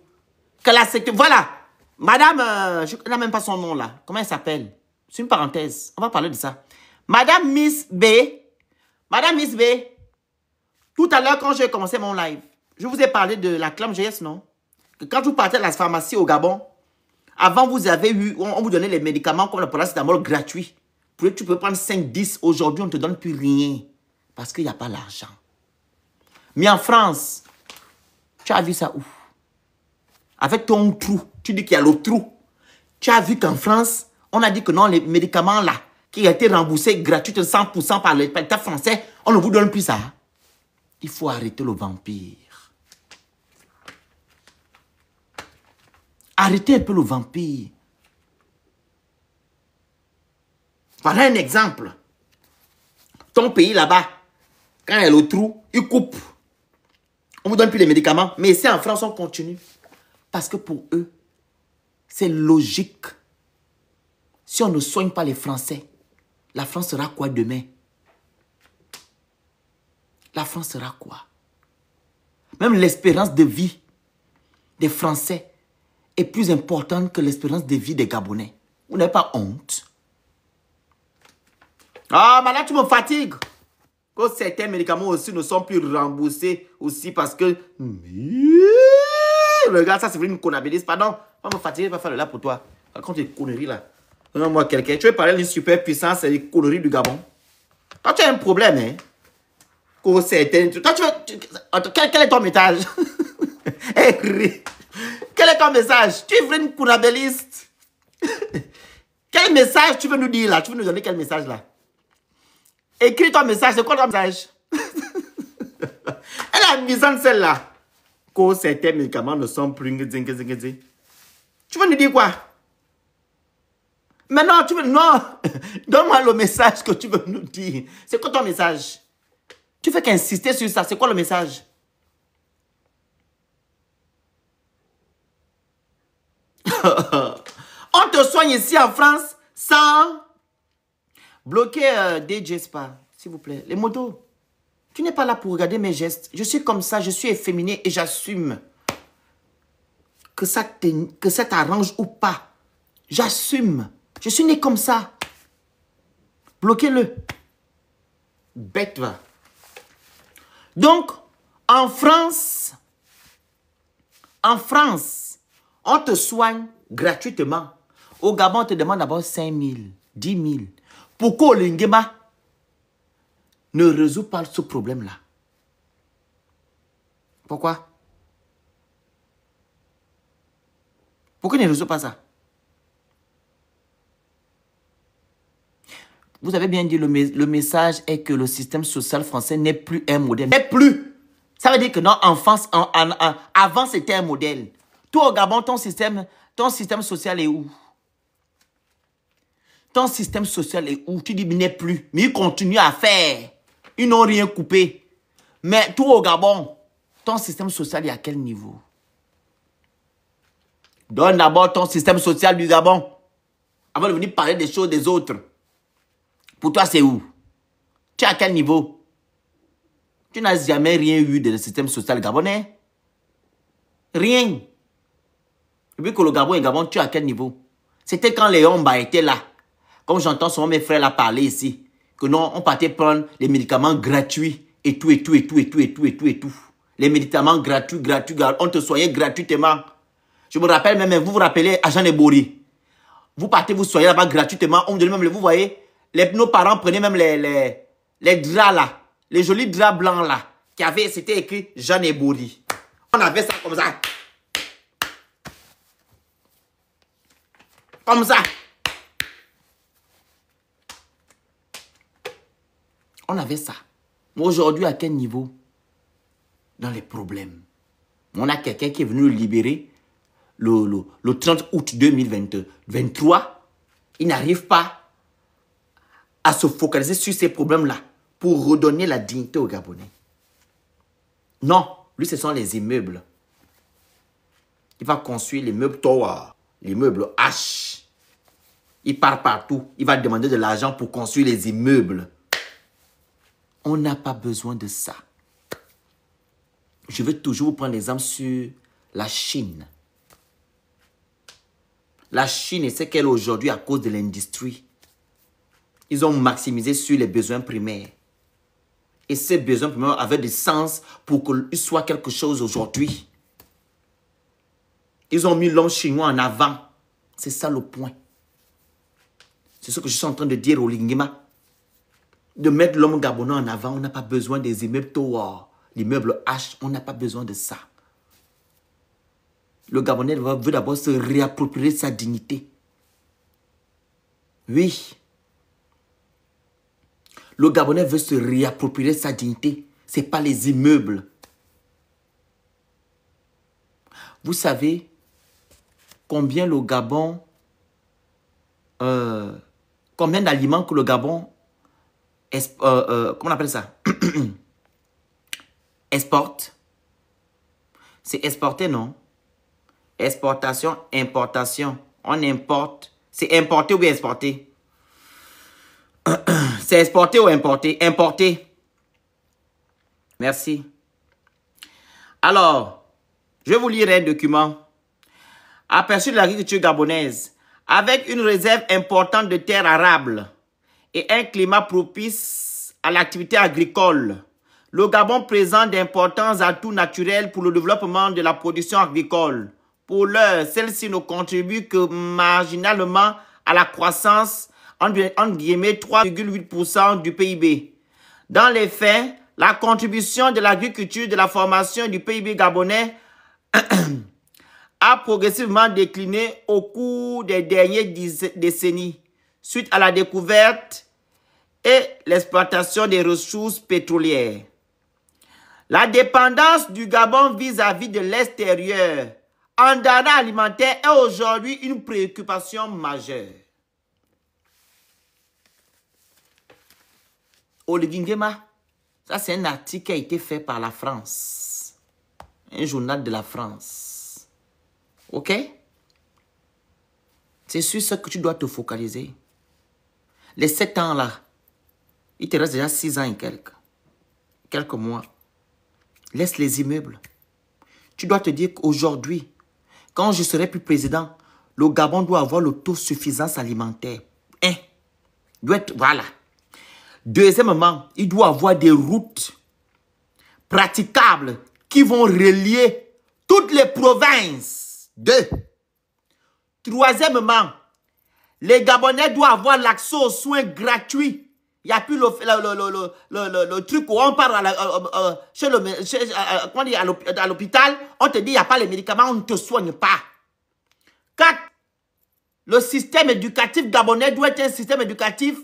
[SPEAKER 1] Que la sécurité... Voilà. Madame, je n'ai même pas son nom là. Comment elle s'appelle? C'est une parenthèse. On va parler de ça. Madame Miss B. Madame Miss B. Tout à l'heure, quand j'ai commencé mon live, je vous ai parlé de la clame GS, non? Que quand vous partez à la pharmacie au Gabon, avant, vous avez eu... On vous donnait les médicaments comme le paracétamol gratuit. Tu peux prendre 5, 10. Aujourd'hui, on ne te donne plus rien. Parce qu'il n'y a pas l'argent. Mais en France, tu as vu ça où? Avec ton trou, tu dis qu'il y a le trou. Tu as vu qu'en France, on a dit que non, les médicaments là, qui ont été remboursés gratuitement 100% par l'État français, on ne vous donne plus ça. Il faut arrêter le vampire. Arrêtez un peu le vampire. Voilà un exemple. Ton pays là-bas, quand il y a le trou, il coupe. On ne vous donne plus les médicaments. Mais ici en France, on continue. Parce que pour eux, c'est logique. Si on ne soigne pas les Français, la France sera quoi demain? La France sera quoi? Même l'espérance de vie des Français est plus importante que l'espérance de vie des Gabonais. Vous n'avez pas honte? Ah, mais là, tu me fatigues. Que certains médicaments aussi ne sont plus remboursés aussi parce que... Regarde, ça c'est une connabilise. Pardon, pas me fatiguer, pas faire le là pour toi. Par contre, les conneries là. Donne-moi quelqu'un. Tu veux parler d'une superpuissance et des coloris du Gabon? Toi, tu as un problème, hein? Toi, tu veux... Quel est ton message? Quel est ton message? Tu es une courabelliste. Quel message tu veux nous dire là? Tu veux nous donner quel message là? Écris ton message. C'est quoi ton message? Elle a mis en celle-là. Que certains médicaments ne sont plus... Tu veux nous dire quoi? Mais non, tu veux... Non. Donne-moi le message que tu veux nous dire. C'est quoi ton message? Tu fais qu'insister sur ça. C'est quoi le message? On te soigne ici en France sans bloquer DJ Spa, s'il vous plaît. Les motos. Tu n'es pas là pour regarder mes gestes. Je suis comme ça, je suis efféminé et j'assume. Que ça t'arrange ou pas. J'assume. Je suis né comme ça. Bloquez-le. Bête va. Donc, en France, on te soigne gratuitement. Au Gabon, on te demande d'abord 5 000, 10 000. Pourquoi l'Ingema ne résout pas ce problème-là? Pourquoi? Pourquoi il ne résout pas ça? Vous avez bien dit, le message est que le système social français n'est plus un modèle. N'est plus. Ça veut dire que non, en France, avant c'était un modèle. Toi au Gabon, ton système social est où? Ton système social est où? Tu dis, mais il n'est plus. Mais ils continuent à faire. Ils n'ont rien coupé. Mais toi au Gabon, ton système social est à quel niveau? Donne d'abord ton système social du Gabon. Avant de venir parler des choses des autres. Pour toi, c'est où? Tu es à quel niveau? Tu n'as jamais rien eu de le système social gabonais? Rien. Depuis que le Gabon, tu es à quel niveau? C'était quand Léon Mba était là. Comme j'entends souvent mes frères là parler ici. Que non, on partait prendre les médicaments gratuits. Et tout. Les médicaments gratuits. On te soignait gratuitement. Je me rappelle même, vous vous rappelez, à Jean Ebori. Vous partez vous soigner là-bas gratuitement. On me donnait même, vous voyez, nos parents prenaient même les draps là. Les jolis draps blancs là. C'était écrit Jean Ebori. On avait ça comme ça. Comme ça. On avait ça. Mais aujourd'hui, à quel niveau? Dans les problèmes. On a quelqu'un qui est venu le libérer le 30 août 2023. Il n'arrive pas à se focaliser sur ces problèmes-là pour redonner la dignité aux Gabonais. Non, lui, ce sont les immeubles. Il va construire les meubles Tower, les meubles H. Il part partout. Il va demander de l'argent pour construire les immeubles. On n'a pas besoin de ça. Je vais toujours vous prendre l'exemple sur la Chine. La Chine, c'est qu'elle aujourd'hui, à cause de l'industrie, ils ont maximisé sur les besoins primaires. Et ces besoins primaires avaient du sens pour qu'il soit quelque chose aujourd'hui. Ils ont mis l'homme chinois en avant. C'est ça le point. C'est ce que je suis en train de dire au Lingema. De mettre l'homme gabonais en avant, on n'a pas besoin des immeubles Tower, l'immeuble H, on n'a pas besoin de ça. Le Gabonais veut d'abord se réapproprier sa dignité. Oui. Le Gabonais veut se réapproprier sa dignité. Ce n'est pas les immeubles. Vous savez combien le Gabon, combien d'aliments que le Gabon, comment on appelle ça? Exporte. C'est exporter, non? Exportation, importation. On importe. C'est importer ou exporter? C'est exporter ou importer? Importer. Merci. Alors, je vais vous lire un document. Aperçu de l'agriculture gabonaise. Avec une réserve importante de terres arables et un climat propice à l'activité agricole, le Gabon présente d'importants atouts naturels pour le développement de la production agricole. Pour l'heure, celle-ci ne contribue que marginalement à la croissance, entre guillemets, 3,8% du PIB. Dans les faits, la contribution de l'agriculture, de la formation et du PIB gabonais a progressivement décliné au cours des dernières décennies, suite à la découverte et l'exploitation des ressources pétrolières. La dépendance du Gabon vis-à-vis de l'extérieur en denrées alimentaires est aujourd'hui une préoccupation majeure. Olivier Nguema, ça c'est un article qui a été fait par la France, un journal de la France. Ok? C'est sur ce que tu dois te focaliser. Les 7 ans là, il te reste déjà 6 ans et quelques mois. Laisse les immeubles. Tu dois te dire qu'aujourd'hui, quand je serai plus président, le Gabon doit avoir l'autosuffisance alimentaire. Doit être, voilà. Deuxièmement, il doit avoir des routes praticables qui vont relier toutes les provinces. Troisièmement, les Gabonais doivent avoir l'accès aux soins gratuits. Il n'y a plus le truc où on part à l'hôpital, on te dit il n'y a pas les médicaments, on ne te soigne pas. 4. Le système éducatif gabonais doit être un système éducatif,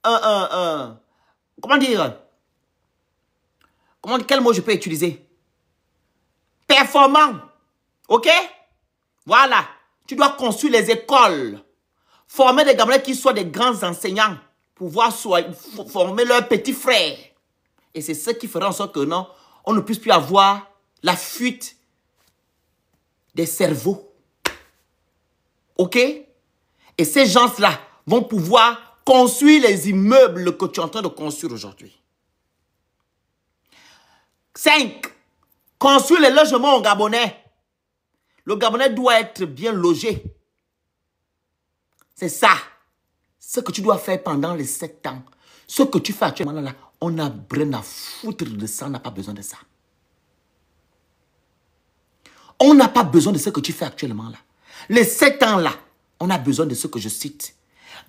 [SPEAKER 1] comment dire, quel mot je peux utiliser? Performant. Ok? Voilà. Tu dois construire les écoles. Former des Gabonais qui soient des grands enseignants. Pouvoir former leurs petits frères. Et c'est ce qui fera en sorte que non, on ne puisse plus avoir la fuite des cerveaux. Ok? Et ces gens-là vont pouvoir construire les immeubles que tu es en train de construire aujourd'hui. 5. Construire les logements au Gabonais. Le Gabonais doit être bien logé. C'est ça. Ce que tu dois faire pendant les 7 ans. Ce que tu fais actuellement là, on a rien à foutre de ça, on n'a pas besoin de ça. On n'a pas besoin de ce que tu fais actuellement là. Les 7 ans là, on a besoin de ce que je cite.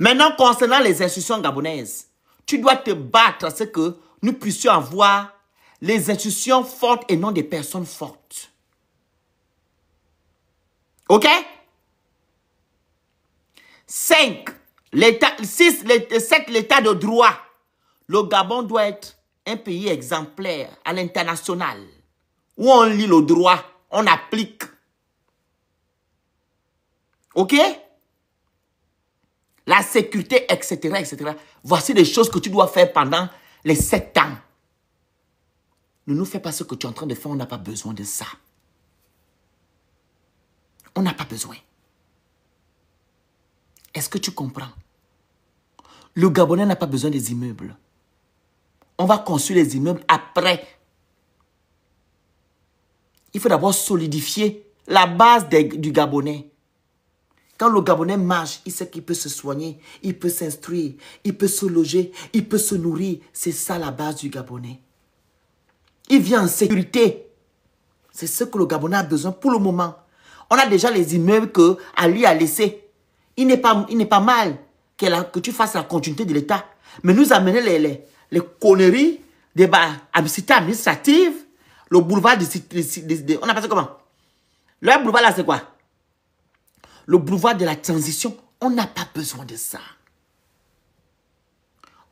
[SPEAKER 1] Maintenant, concernant les institutions gabonaises, tu dois te battre à ce que nous puissions avoir les institutions fortes et non des personnes fortes. Ok? 5. 6. 7. L'état de droit. Le Gabon doit être un pays exemplaire à l'international. Où on lit le droit, on applique. Ok? La sécurité, etc., etc. Voici les choses que tu dois faire pendant les 7 ans. Ne nous fais pas ce que tu es en train de faire, on n'a pas besoin de ça. On n'a pas besoin. Est-ce que tu comprends? Le Gabonais n'a pas besoin des immeubles. On va construire les immeubles après. Il faut d'abord solidifier la base du Gabonais. Quand le Gabonais marche, il sait qu'il peut se soigner, il peut s'instruire, il peut se loger, il peut se nourrir. C'est ça la base du Gabonais. Il vit en sécurité. C'est ce que le Gabonais a besoin pour le moment. On a déjà les immeubles qu'Ali a laissés. Il n'est pas mal que tu fasses la continuité de l'État. Mais nous amener les conneries des cités administratives, le boulevard on appelle ça comment? Le boulevard là, c'est quoi? Le boulevard de la transition. On n'a pas besoin de ça.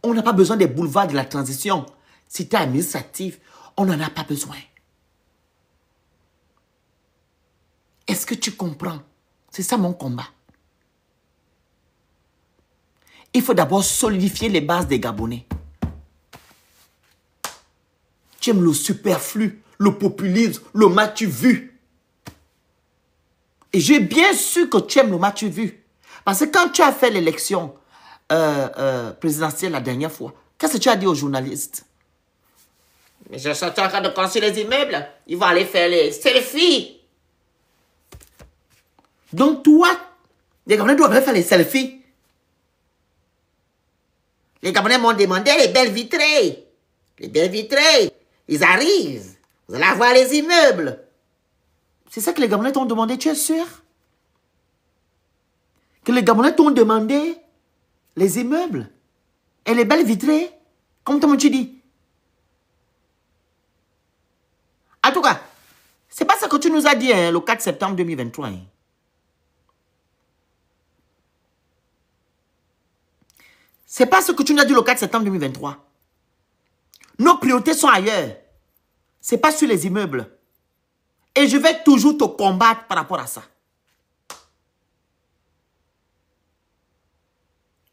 [SPEAKER 1] On n'a pas besoin des boulevards de la transition. Cité administrative, on n'en a pas besoin. Est-ce que tu comprends? C'est ça mon combat. Il faut d'abord solidifier les bases des Gabonais. Tu aimes le superflu, le populisme, le m'as-tu vu. Et j'ai bien su que tu aimes le m'as-tu vu. Parce que quand tu as fait l'élection présidentielle la dernière fois, qu'est-ce que tu as dit aux journalistes? Mais je suis en train de construire les immeubles. Ils vont aller faire les selfies. Donc toi, les Gabonais doivent faire les selfies. Les Gabonais m'ont demandé les belles vitrées. Les belles vitrées. Ils arrivent. Vous allez avoir les immeubles. C'est ça que les Gabonais t'ont demandé, tu es sûr? que les Gabonais t'ont demandé les immeubles et les belles vitrées, comme tu dis. En tout cas, c'est pas ce que tu nous as dit hein, le 4 septembre 2023. Hein. C'est pas ce que tu nous as dit le 4 septembre 2023. Nos priorités sont ailleurs. C'est pas sur les immeubles. Et je vais toujours te combattre par rapport à ça.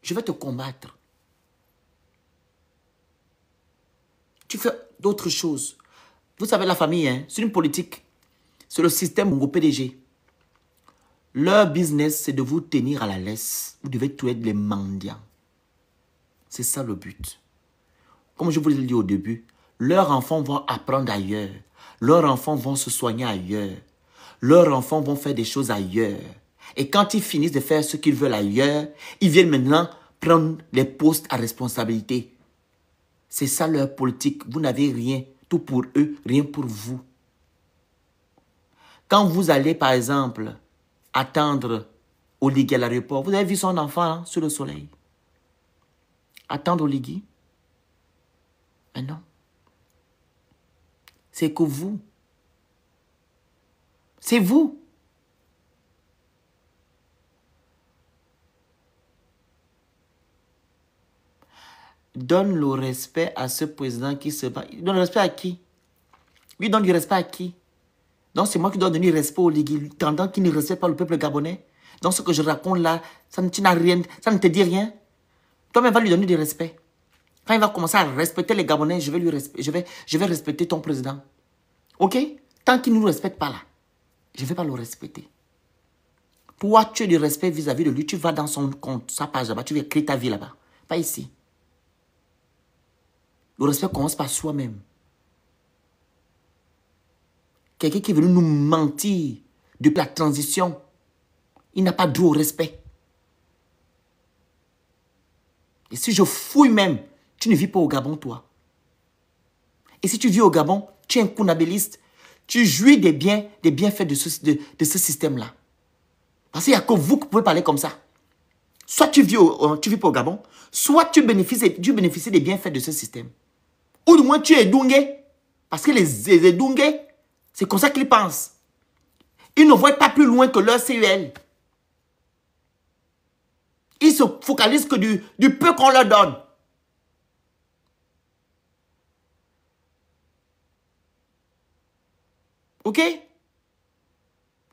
[SPEAKER 1] Je vais te combattre. Tu fais d'autres choses. Vous savez, la famille, hein, c'est une politique. C'est le système au PDG. Leur business, c'est de vous tenir à la laisse. Vous devez tout être les mendiants. C'est ça le but. Comme je vous l'ai dit au début, leurs enfants vont apprendre ailleurs. Leurs enfants vont se soigner ailleurs. Leurs enfants vont faire des choses ailleurs. Et quand ils finissent de faire ce qu'ils veulent ailleurs, ils viennent maintenant prendre les postes à responsabilité. C'est ça leur politique. Vous n'avez rien. Tout pour eux, rien pour vous. Quand vous allez, par exemple, attendre Oligui à l'aéroport, vous avez vu son enfant hein, sur le soleil. Attendre Oligui? Mais non. C'est que vous. C'est vous. Donne le respect à ce président qui se bat. Il donne le respect à qui? Lui donne du respect à qui? Donc c'est moi qui dois donner respect au Oligui, tendant qu'il ne respecte pas le peuple gabonais. Donc ce que je raconte là, ça ne te dit rien. Toi-même va lui donner du respect. Quand il va commencer à respecter les Gabonais, je vais respecter ton président. Ok? Tant qu'il ne nous respecte pas là, je ne vais pas le respecter. Toi, tu as du respect vis-à-vis de lui, tu vas dans son compte, sa page là-bas, tu vas créer ta vie là-bas. Pas ici. Le respect commence par soi-même. Quelqu'un qui est venu nous mentir depuis la transition, il n'a pas droit au respect. Et si je fouille même, tu ne vis pas au Gabon, toi. Et si tu vis au Gabon, tu es un kounabéliste. Tu jouis des bienfaits de ce système-là. Parce qu'il n'y a que vous qui pouvez parler comme ça. Soit tu vis pas au Gabon, soit tu bénéficies des bienfaits de ce système. Ou du moins tu es Dungé. Parce que les Dungé, c'est comme ça qu'ils pensent. Ils ne voient pas plus loin que leur CUL. Ils se focalisent que du peu qu'on leur donne. Ok?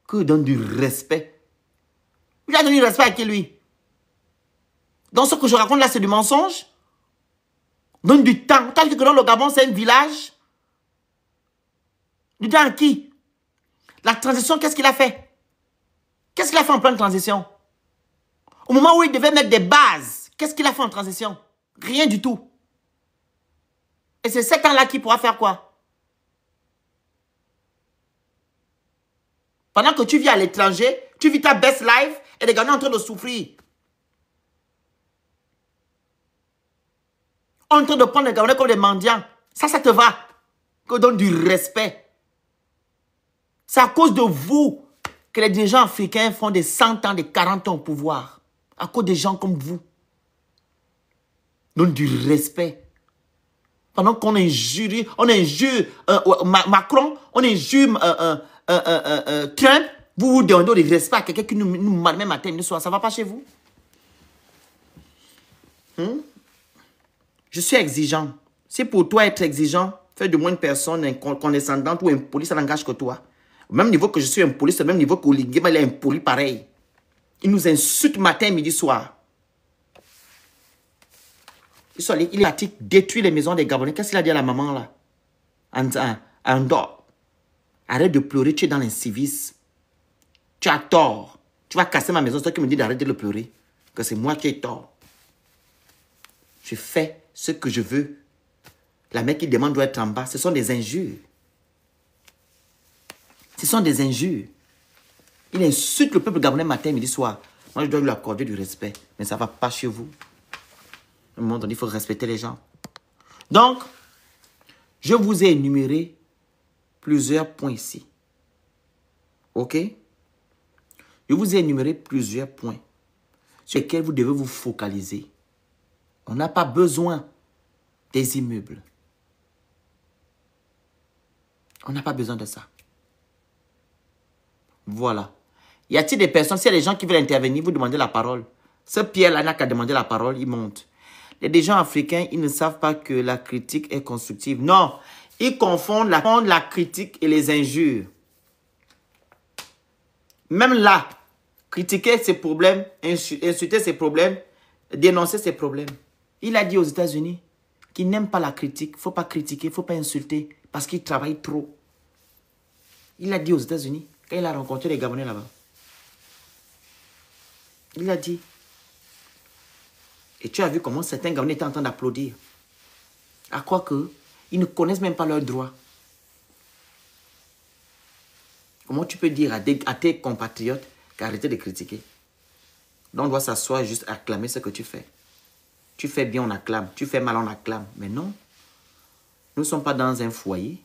[SPEAKER 1] Que donne du respect. Il a donné du respect à qui, lui? Donc, ce que je raconte là, c'est du mensonge. Donne du temps. Tant que dans le Gabon, c'est un village. Du temps à qui? La transition, qu'est-ce qu'il a fait? Qu'est-ce qu'il a fait en pleine transition? Au moment où il devait mettre des bases, qu'est-ce qu'il a fait en transition? Rien du tout. Et c'est 7 ans-là qu'il pourra faire quoi? Pendant que tu vis à l'étranger, tu vis ta best life et les Ghanais sont en train de souffrir. On est en train de prendre les Ghanais comme des mendiants. Ça te va. Que donne du respect. C'est à cause de vous que les dirigeants africains font des 100 ans, des 40 ans au pouvoir. À cause des gens comme vous. Donne du respect. Pendant qu'on injure, Macron, on injure Trump, vous demandez du respect à quelqu'un qui nous même matin, nous soir. Ça ne va pas chez vous? Je suis exigeant. Si pour toi être exigeant, faire de moi une personne condescendante ou impoli, ça n'engage que toi. Au même niveau que je suis impoli, c'est le même niveau qu'Oligui, il est impoli pareil. Il nous insulte matin, midi, soir. Il a détruit les maisons des Gabonais. Qu'est-ce qu'il a dit à la maman là? Andor. Arrête de pleurer, tu es dans l'incivisme. Tu as tort. Tu vas casser ma maison, c'est toi qui me dis d'arrêter de pleurer. Que c'est moi qui ai tort. Je fais ce que je veux. La mère qui demande doit être en bas. Ce sont des injures. Ce sont des injures. Il insulte le peuple gabonais matin, midi, soir. Moi, je dois lui accorder du respect. Mais ça ne va pas chez vous. À un moment donné, il faut respecter les gens. Donc, je vous ai énuméré plusieurs points ici. OK? Je vous ai énuméré plusieurs points. sur lesquels vous devez vous focaliser. On n'a pas besoin des immeubles. On n'a pas besoin de ça. Voilà. Y a-t-il des personnes, s'il y a des gens qui veulent intervenir, vous demandez la parole. Ce Pierre-là n'a qu'à demander la parole, il monte. Il y a des gens africains, ils ne savent pas que la critique est constructive. Non, ils confondent la critique et les injures. Même là, critiquer ses problèmes, insulter ses problèmes, dénoncer ses problèmes. Il a dit aux États-Unis qu'il n'aime pas la critique. Il ne faut pas critiquer, il ne faut pas insulter parce qu'il travaille trop. Il a dit aux États-Unis quand il a rencontré les Gabonais là-bas. Il a dit. Et tu as vu comment certains Gabonais étaient en train d'applaudir. À quoi que ils ne connaissent même pas leurs droits. Comment tu peux dire à tes compatriotes qu'arrêtez de critiquer? Donc on doit s'asseoir juste acclamer ce que tu fais. Tu fais bien, on acclame. Tu fais mal, on acclame. Mais non. Nous ne sommes pas dans un foyer.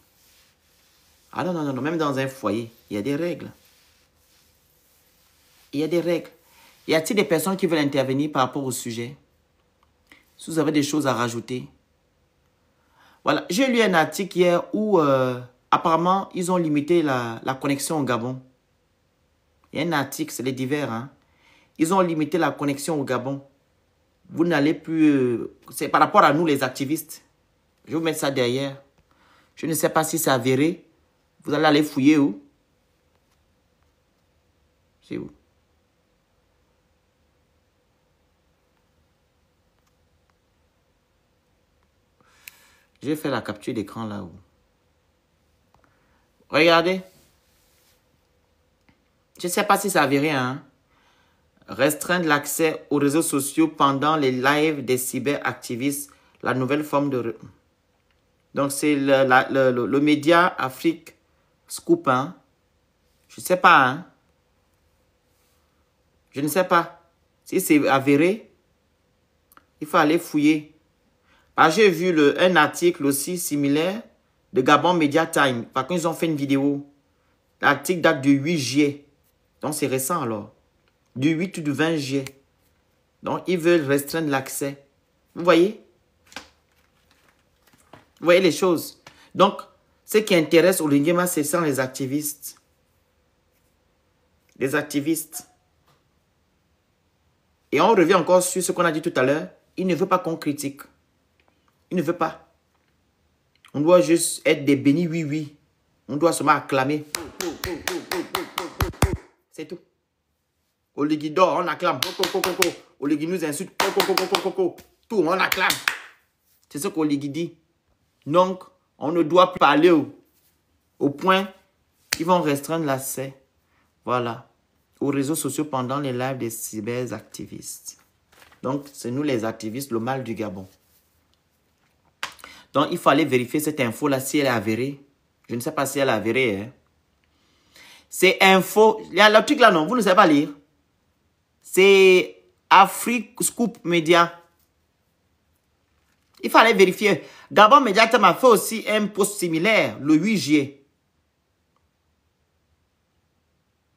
[SPEAKER 1] Ah non, non, non, non. Même dans un foyer, il y a des règles. Il y a des règles. Y a-t-il des personnes qui veulent intervenir par rapport au sujet? Si vous avez des choses à rajouter. Voilà. J'ai lu un article hier où apparemment, ils ont limité la connexion au Gabon. Il y a un article, c'est les divers. Hein. Ils ont limité la connexion au Gabon. Vous n'allez plus... c'est par rapport à nous, les activistes. Je vais vous mettre ça derrière. Je ne sais pas si c'est avéré. Vous allez aller fouiller où? C'est où? Je vais faire la capture d'écran là-haut. Regardez. Je ne sais pas si ça avéré, hein. Restreindre l'accès aux réseaux sociaux pendant les lives des cyberactivistes. La nouvelle forme de... Donc, c'est le média Afrique Scoop, hein. Je ne sais pas, hein. Je ne sais pas. Si c'est avéré, il faut aller fouiller. J'ai vu un article aussi similaire de Gabon Media Time. Par contre, ils ont fait une vidéo. L'article date du 8 juillet. Donc, c'est récent alors. Du 8 ou du 20 juillet. Donc, ils veulent restreindre l'accès. Vous voyez? Vous voyez les choses? Donc, ce qui intéresse Olinguema, c'est sans les activistes. Les activistes. Et on revient encore sur ce qu'on a dit tout à l'heure. Il ne veut pas qu'on critique. Il ne veut pas. On doit juste être des bénis oui. On doit seulement acclamer. C'est tout. Oligui dort, on acclame. Oligui nous insulte. Tout, on acclame. C'est ce qu'Oligui dit. Donc, on ne doit pas aller au point qu'ils vont restreindre l'accès. Voilà. Aux réseaux sociaux pendant les lives des cyberactivistes. Donc, c'est nous les activistes, le mal du Gabon. Donc, il faut aller vérifier cette info-là si elle est avérée. Je ne sais pas si elle est avérée. Hein. C'est info. Il y a le truc là, non, vous ne savez pas lire. C'est Afrique Scoop Media. Il faut aller vérifier. Gabon Media Time a fait aussi un post similaire le 8 juillet.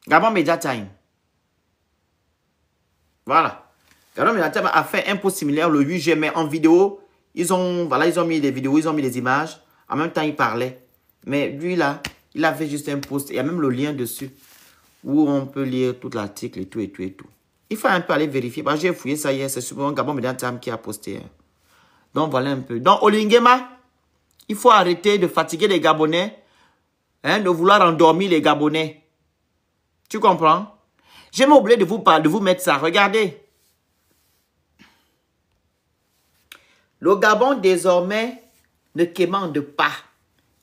[SPEAKER 1] Gabon Media Time. Voilà. Gabon Media Time a fait un post similaire le 8 juillet, mais en vidéo. Ils ont mis des vidéos, ils ont mis des images. En même temps, il parlait. Mais lui, là, il a fait juste un post. Il y a même le lien dessus. Où on peut lire tout l'article et tout. Il faut un peu aller vérifier. J'ai fouillé ça hier. C'est souvent Gabon Media Time qui a posté. Hein. Donc, voilà un peu. Donc, Olinguema, il faut arrêter de fatiguer les Gabonais. Hein, de vouloir endormir les Gabonais. Tu comprends? J'ai oublié de vous mettre ça. Regardez. Le Gabon, désormais, ne quémande pas.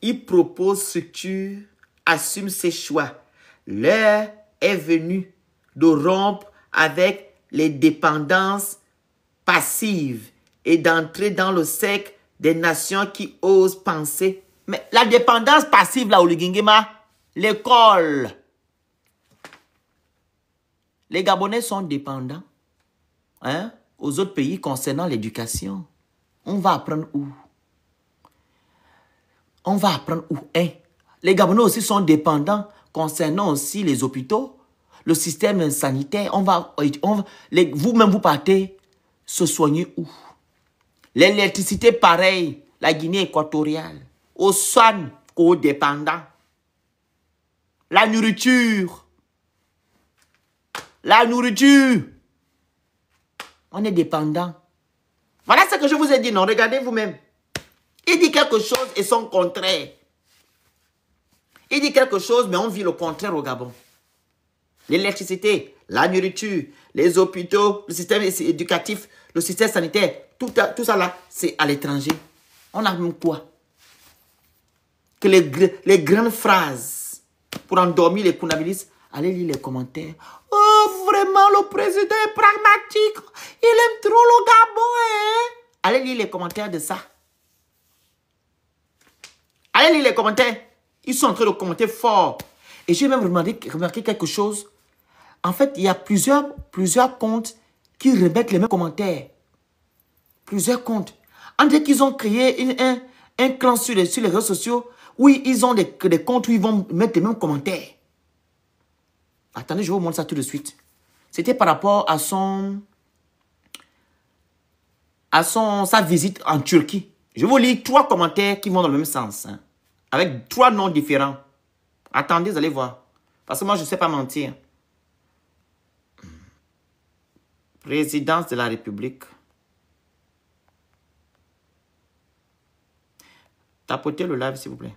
[SPEAKER 1] Il propose structure, assume ses choix. L'heure est venue de rompre avec les dépendances passives et d'entrer dans le cercle des nations qui osent penser. Mais la dépendance passive, là, Oligingema, l'école. Les Gabonais sont dépendants hein, aux autres pays concernant l'éducation. On va apprendre où? On va apprendre où? Hein? Les Gabonais aussi sont dépendants concernant aussi les hôpitaux. le système sanitaire, vous-même vous partez se soigner où? L'électricité, pareil, la Guinée équatoriale, aux soins codépendants. La nourriture. On est dépendant. Voilà ce que je vous ai dit, non? Regardez vous-même. Il dit quelque chose et son contraire. Il dit quelque chose, mais on vit le contraire au Gabon. L'électricité, la nourriture, les hôpitaux, le système éducatif, le système sanitaire, tout ça là, c'est à l'étranger. On a même quoi? Que les grandes phrases pour endormir les Kounabilistes, allez lire les commentaires. Oh, vraiment, le président est pragmatique. Il aime trop le Gabon, hein? Allez lire les commentaires de ça. Allez lire les commentaires. Ils sont en train de commenter fort. Et j'ai même remarqué quelque chose. En fait, il y a plusieurs comptes qui remettent les mêmes commentaires. Plusieurs comptes. On dirait qu'ils ont créé un clan sur les réseaux sociaux. Oui, ils ont des comptes où ils vont mettre les mêmes commentaires. Attendez, je vais vous montrer ça tout de suite. C'était par rapport à sa visite en Turquie. Je vous lis 3 commentaires qui vont dans le même sens. Hein, avec 3 noms différents. Attendez, vous allez voir. Parce que moi, je ne sais pas mentir. Présidence de la République. Tapotez le live, s'il vous plaît.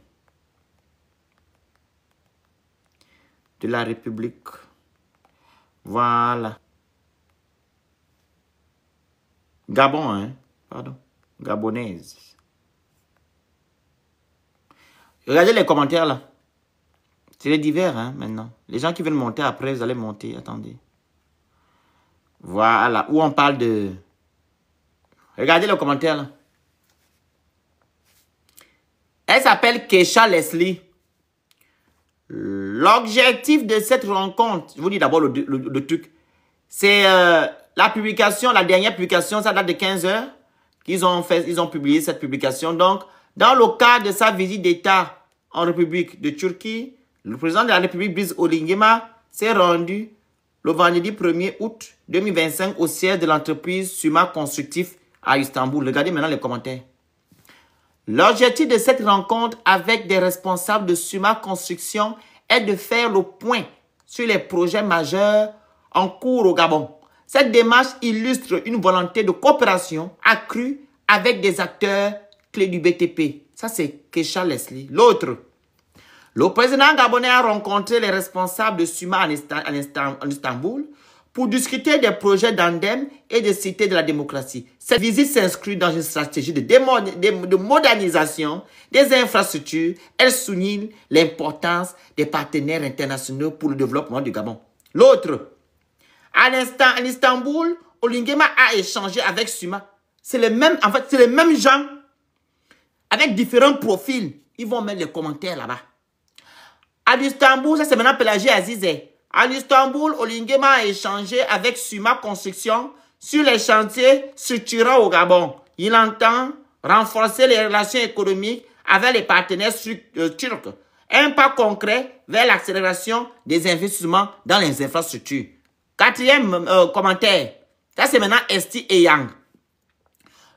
[SPEAKER 1] De la République. Voilà. Gabon, hein? Pardon. Gabonaise. Regardez les commentaires là. C'est les divers, hein, maintenant. Les gens qui veulent monter après, vous allez monter. Attendez. Voilà. Où on parle de... Regardez les commentaires là. Elle s'appelle Keisha Leslie. L'objectif de cette rencontre, je vous dis d'abord le truc, c'est la publication, la dernière publication, ça date de 15 heures qu'ils ont fait, ils ont publié cette publication. Donc, dans le cadre de sa visite d'État en République de Turquie, le président de la République, Brice Oligema, s'est rendu le vendredi 1er août 2025 au siège de l'entreprise Suma Constructif à Istanbul. Regardez maintenant les commentaires. L'objectif de cette rencontre avec des responsables de Suma Construction est de faire le point sur les projets majeurs en cours au Gabon. Cette démarche illustre une volonté de coopération accrue avec des acteurs clés du BTP. Ça, c'est Keisha Leslie. L'autre, le président gabonais a rencontré les responsables de Suma en Istanbul pour discuter des projets d'Andem et de Cité de la démocratie. Cette visite s'inscrit dans une stratégie de modernisation des infrastructures. Elle souligne l'importance des partenaires internationaux pour le développement du Gabon. L'autre, à l'instant, en Istanbul, Oligema a échangé avec Suma. C'est les mêmes, en fait, c'est les mêmes gens avec différents profils. Ils vont mettre les commentaires là-bas. À Istanbul, ça c'est maintenant Pélagie Azizé. À Istanbul, Oligema a échangé avec Suma Construction sur les chantiers structurants au Gabon. Il entend renforcer les relations économiques avec les partenaires turcs. Un pas concret vers l'accélération des investissements dans les infrastructures. 4e commentaire. Ça, c'est maintenant Esti et Yang.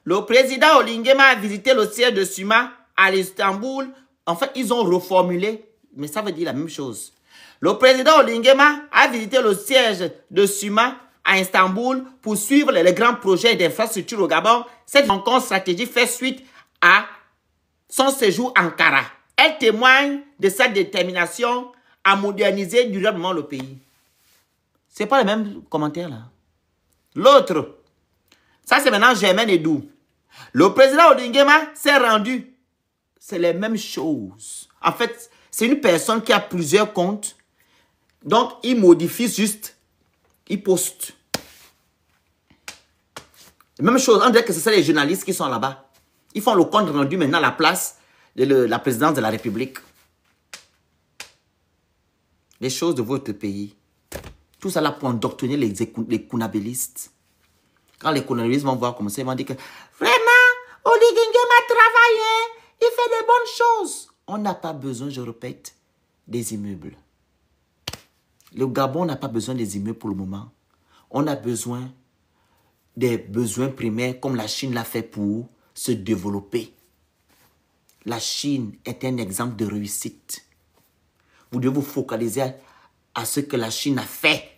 [SPEAKER 1] Le président Oligema a visité le siège de Suma à Istanbul. En fait, ils ont reformulé, mais ça veut dire la même chose. Le président Oligema a visité le siège de Suma à Istanbul pour suivre les grands projets d'infrastructure au Gabon. Cette rencontre stratégique fait suite à son séjour à Ankara. Elle témoigne de sa détermination à moderniser durablement le pays. Ce n'est pas le même commentaire là. L'autre, ça c'est maintenant Germaine Edou. Le président Oligema s'est rendu. C'est les mêmes choses. En fait, c'est une personne qui a plusieurs comptes. Donc, il modifie juste. Il poste. La même chose, on dirait que ce sont les journalistes qui sont là-bas. Ils font le compte rendu maintenant à la place de la présidence de la République. Les choses de votre pays. Tout ça là pour endoctriner les Kounabilistes. Quand les Kounabilistes vont voir comme ça, ils vont dire que vraiment, Oligema travaille, il fait des bonnes choses. On n'a pas besoin, je répète, des immeubles. Le Gabon n'a pas besoin des immeubles pour le moment. On a besoin des besoins primaires comme la Chine l'a fait pour se développer. La Chine est un exemple de réussite. Vous devez vous focaliser à ce que la Chine a fait.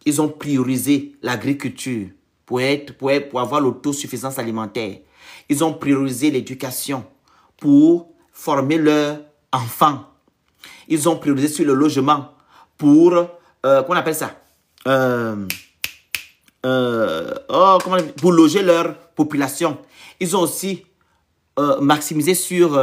[SPEAKER 1] Ils ont priorisé l'agriculture pour avoir l'autosuffisance alimentaire. Ils ont priorisé l'éducation pour former leurs enfants. Ils ont priorisé sur le logement pour, comment on appelle ça? Pour loger leur population. Ils ont aussi maximisé sur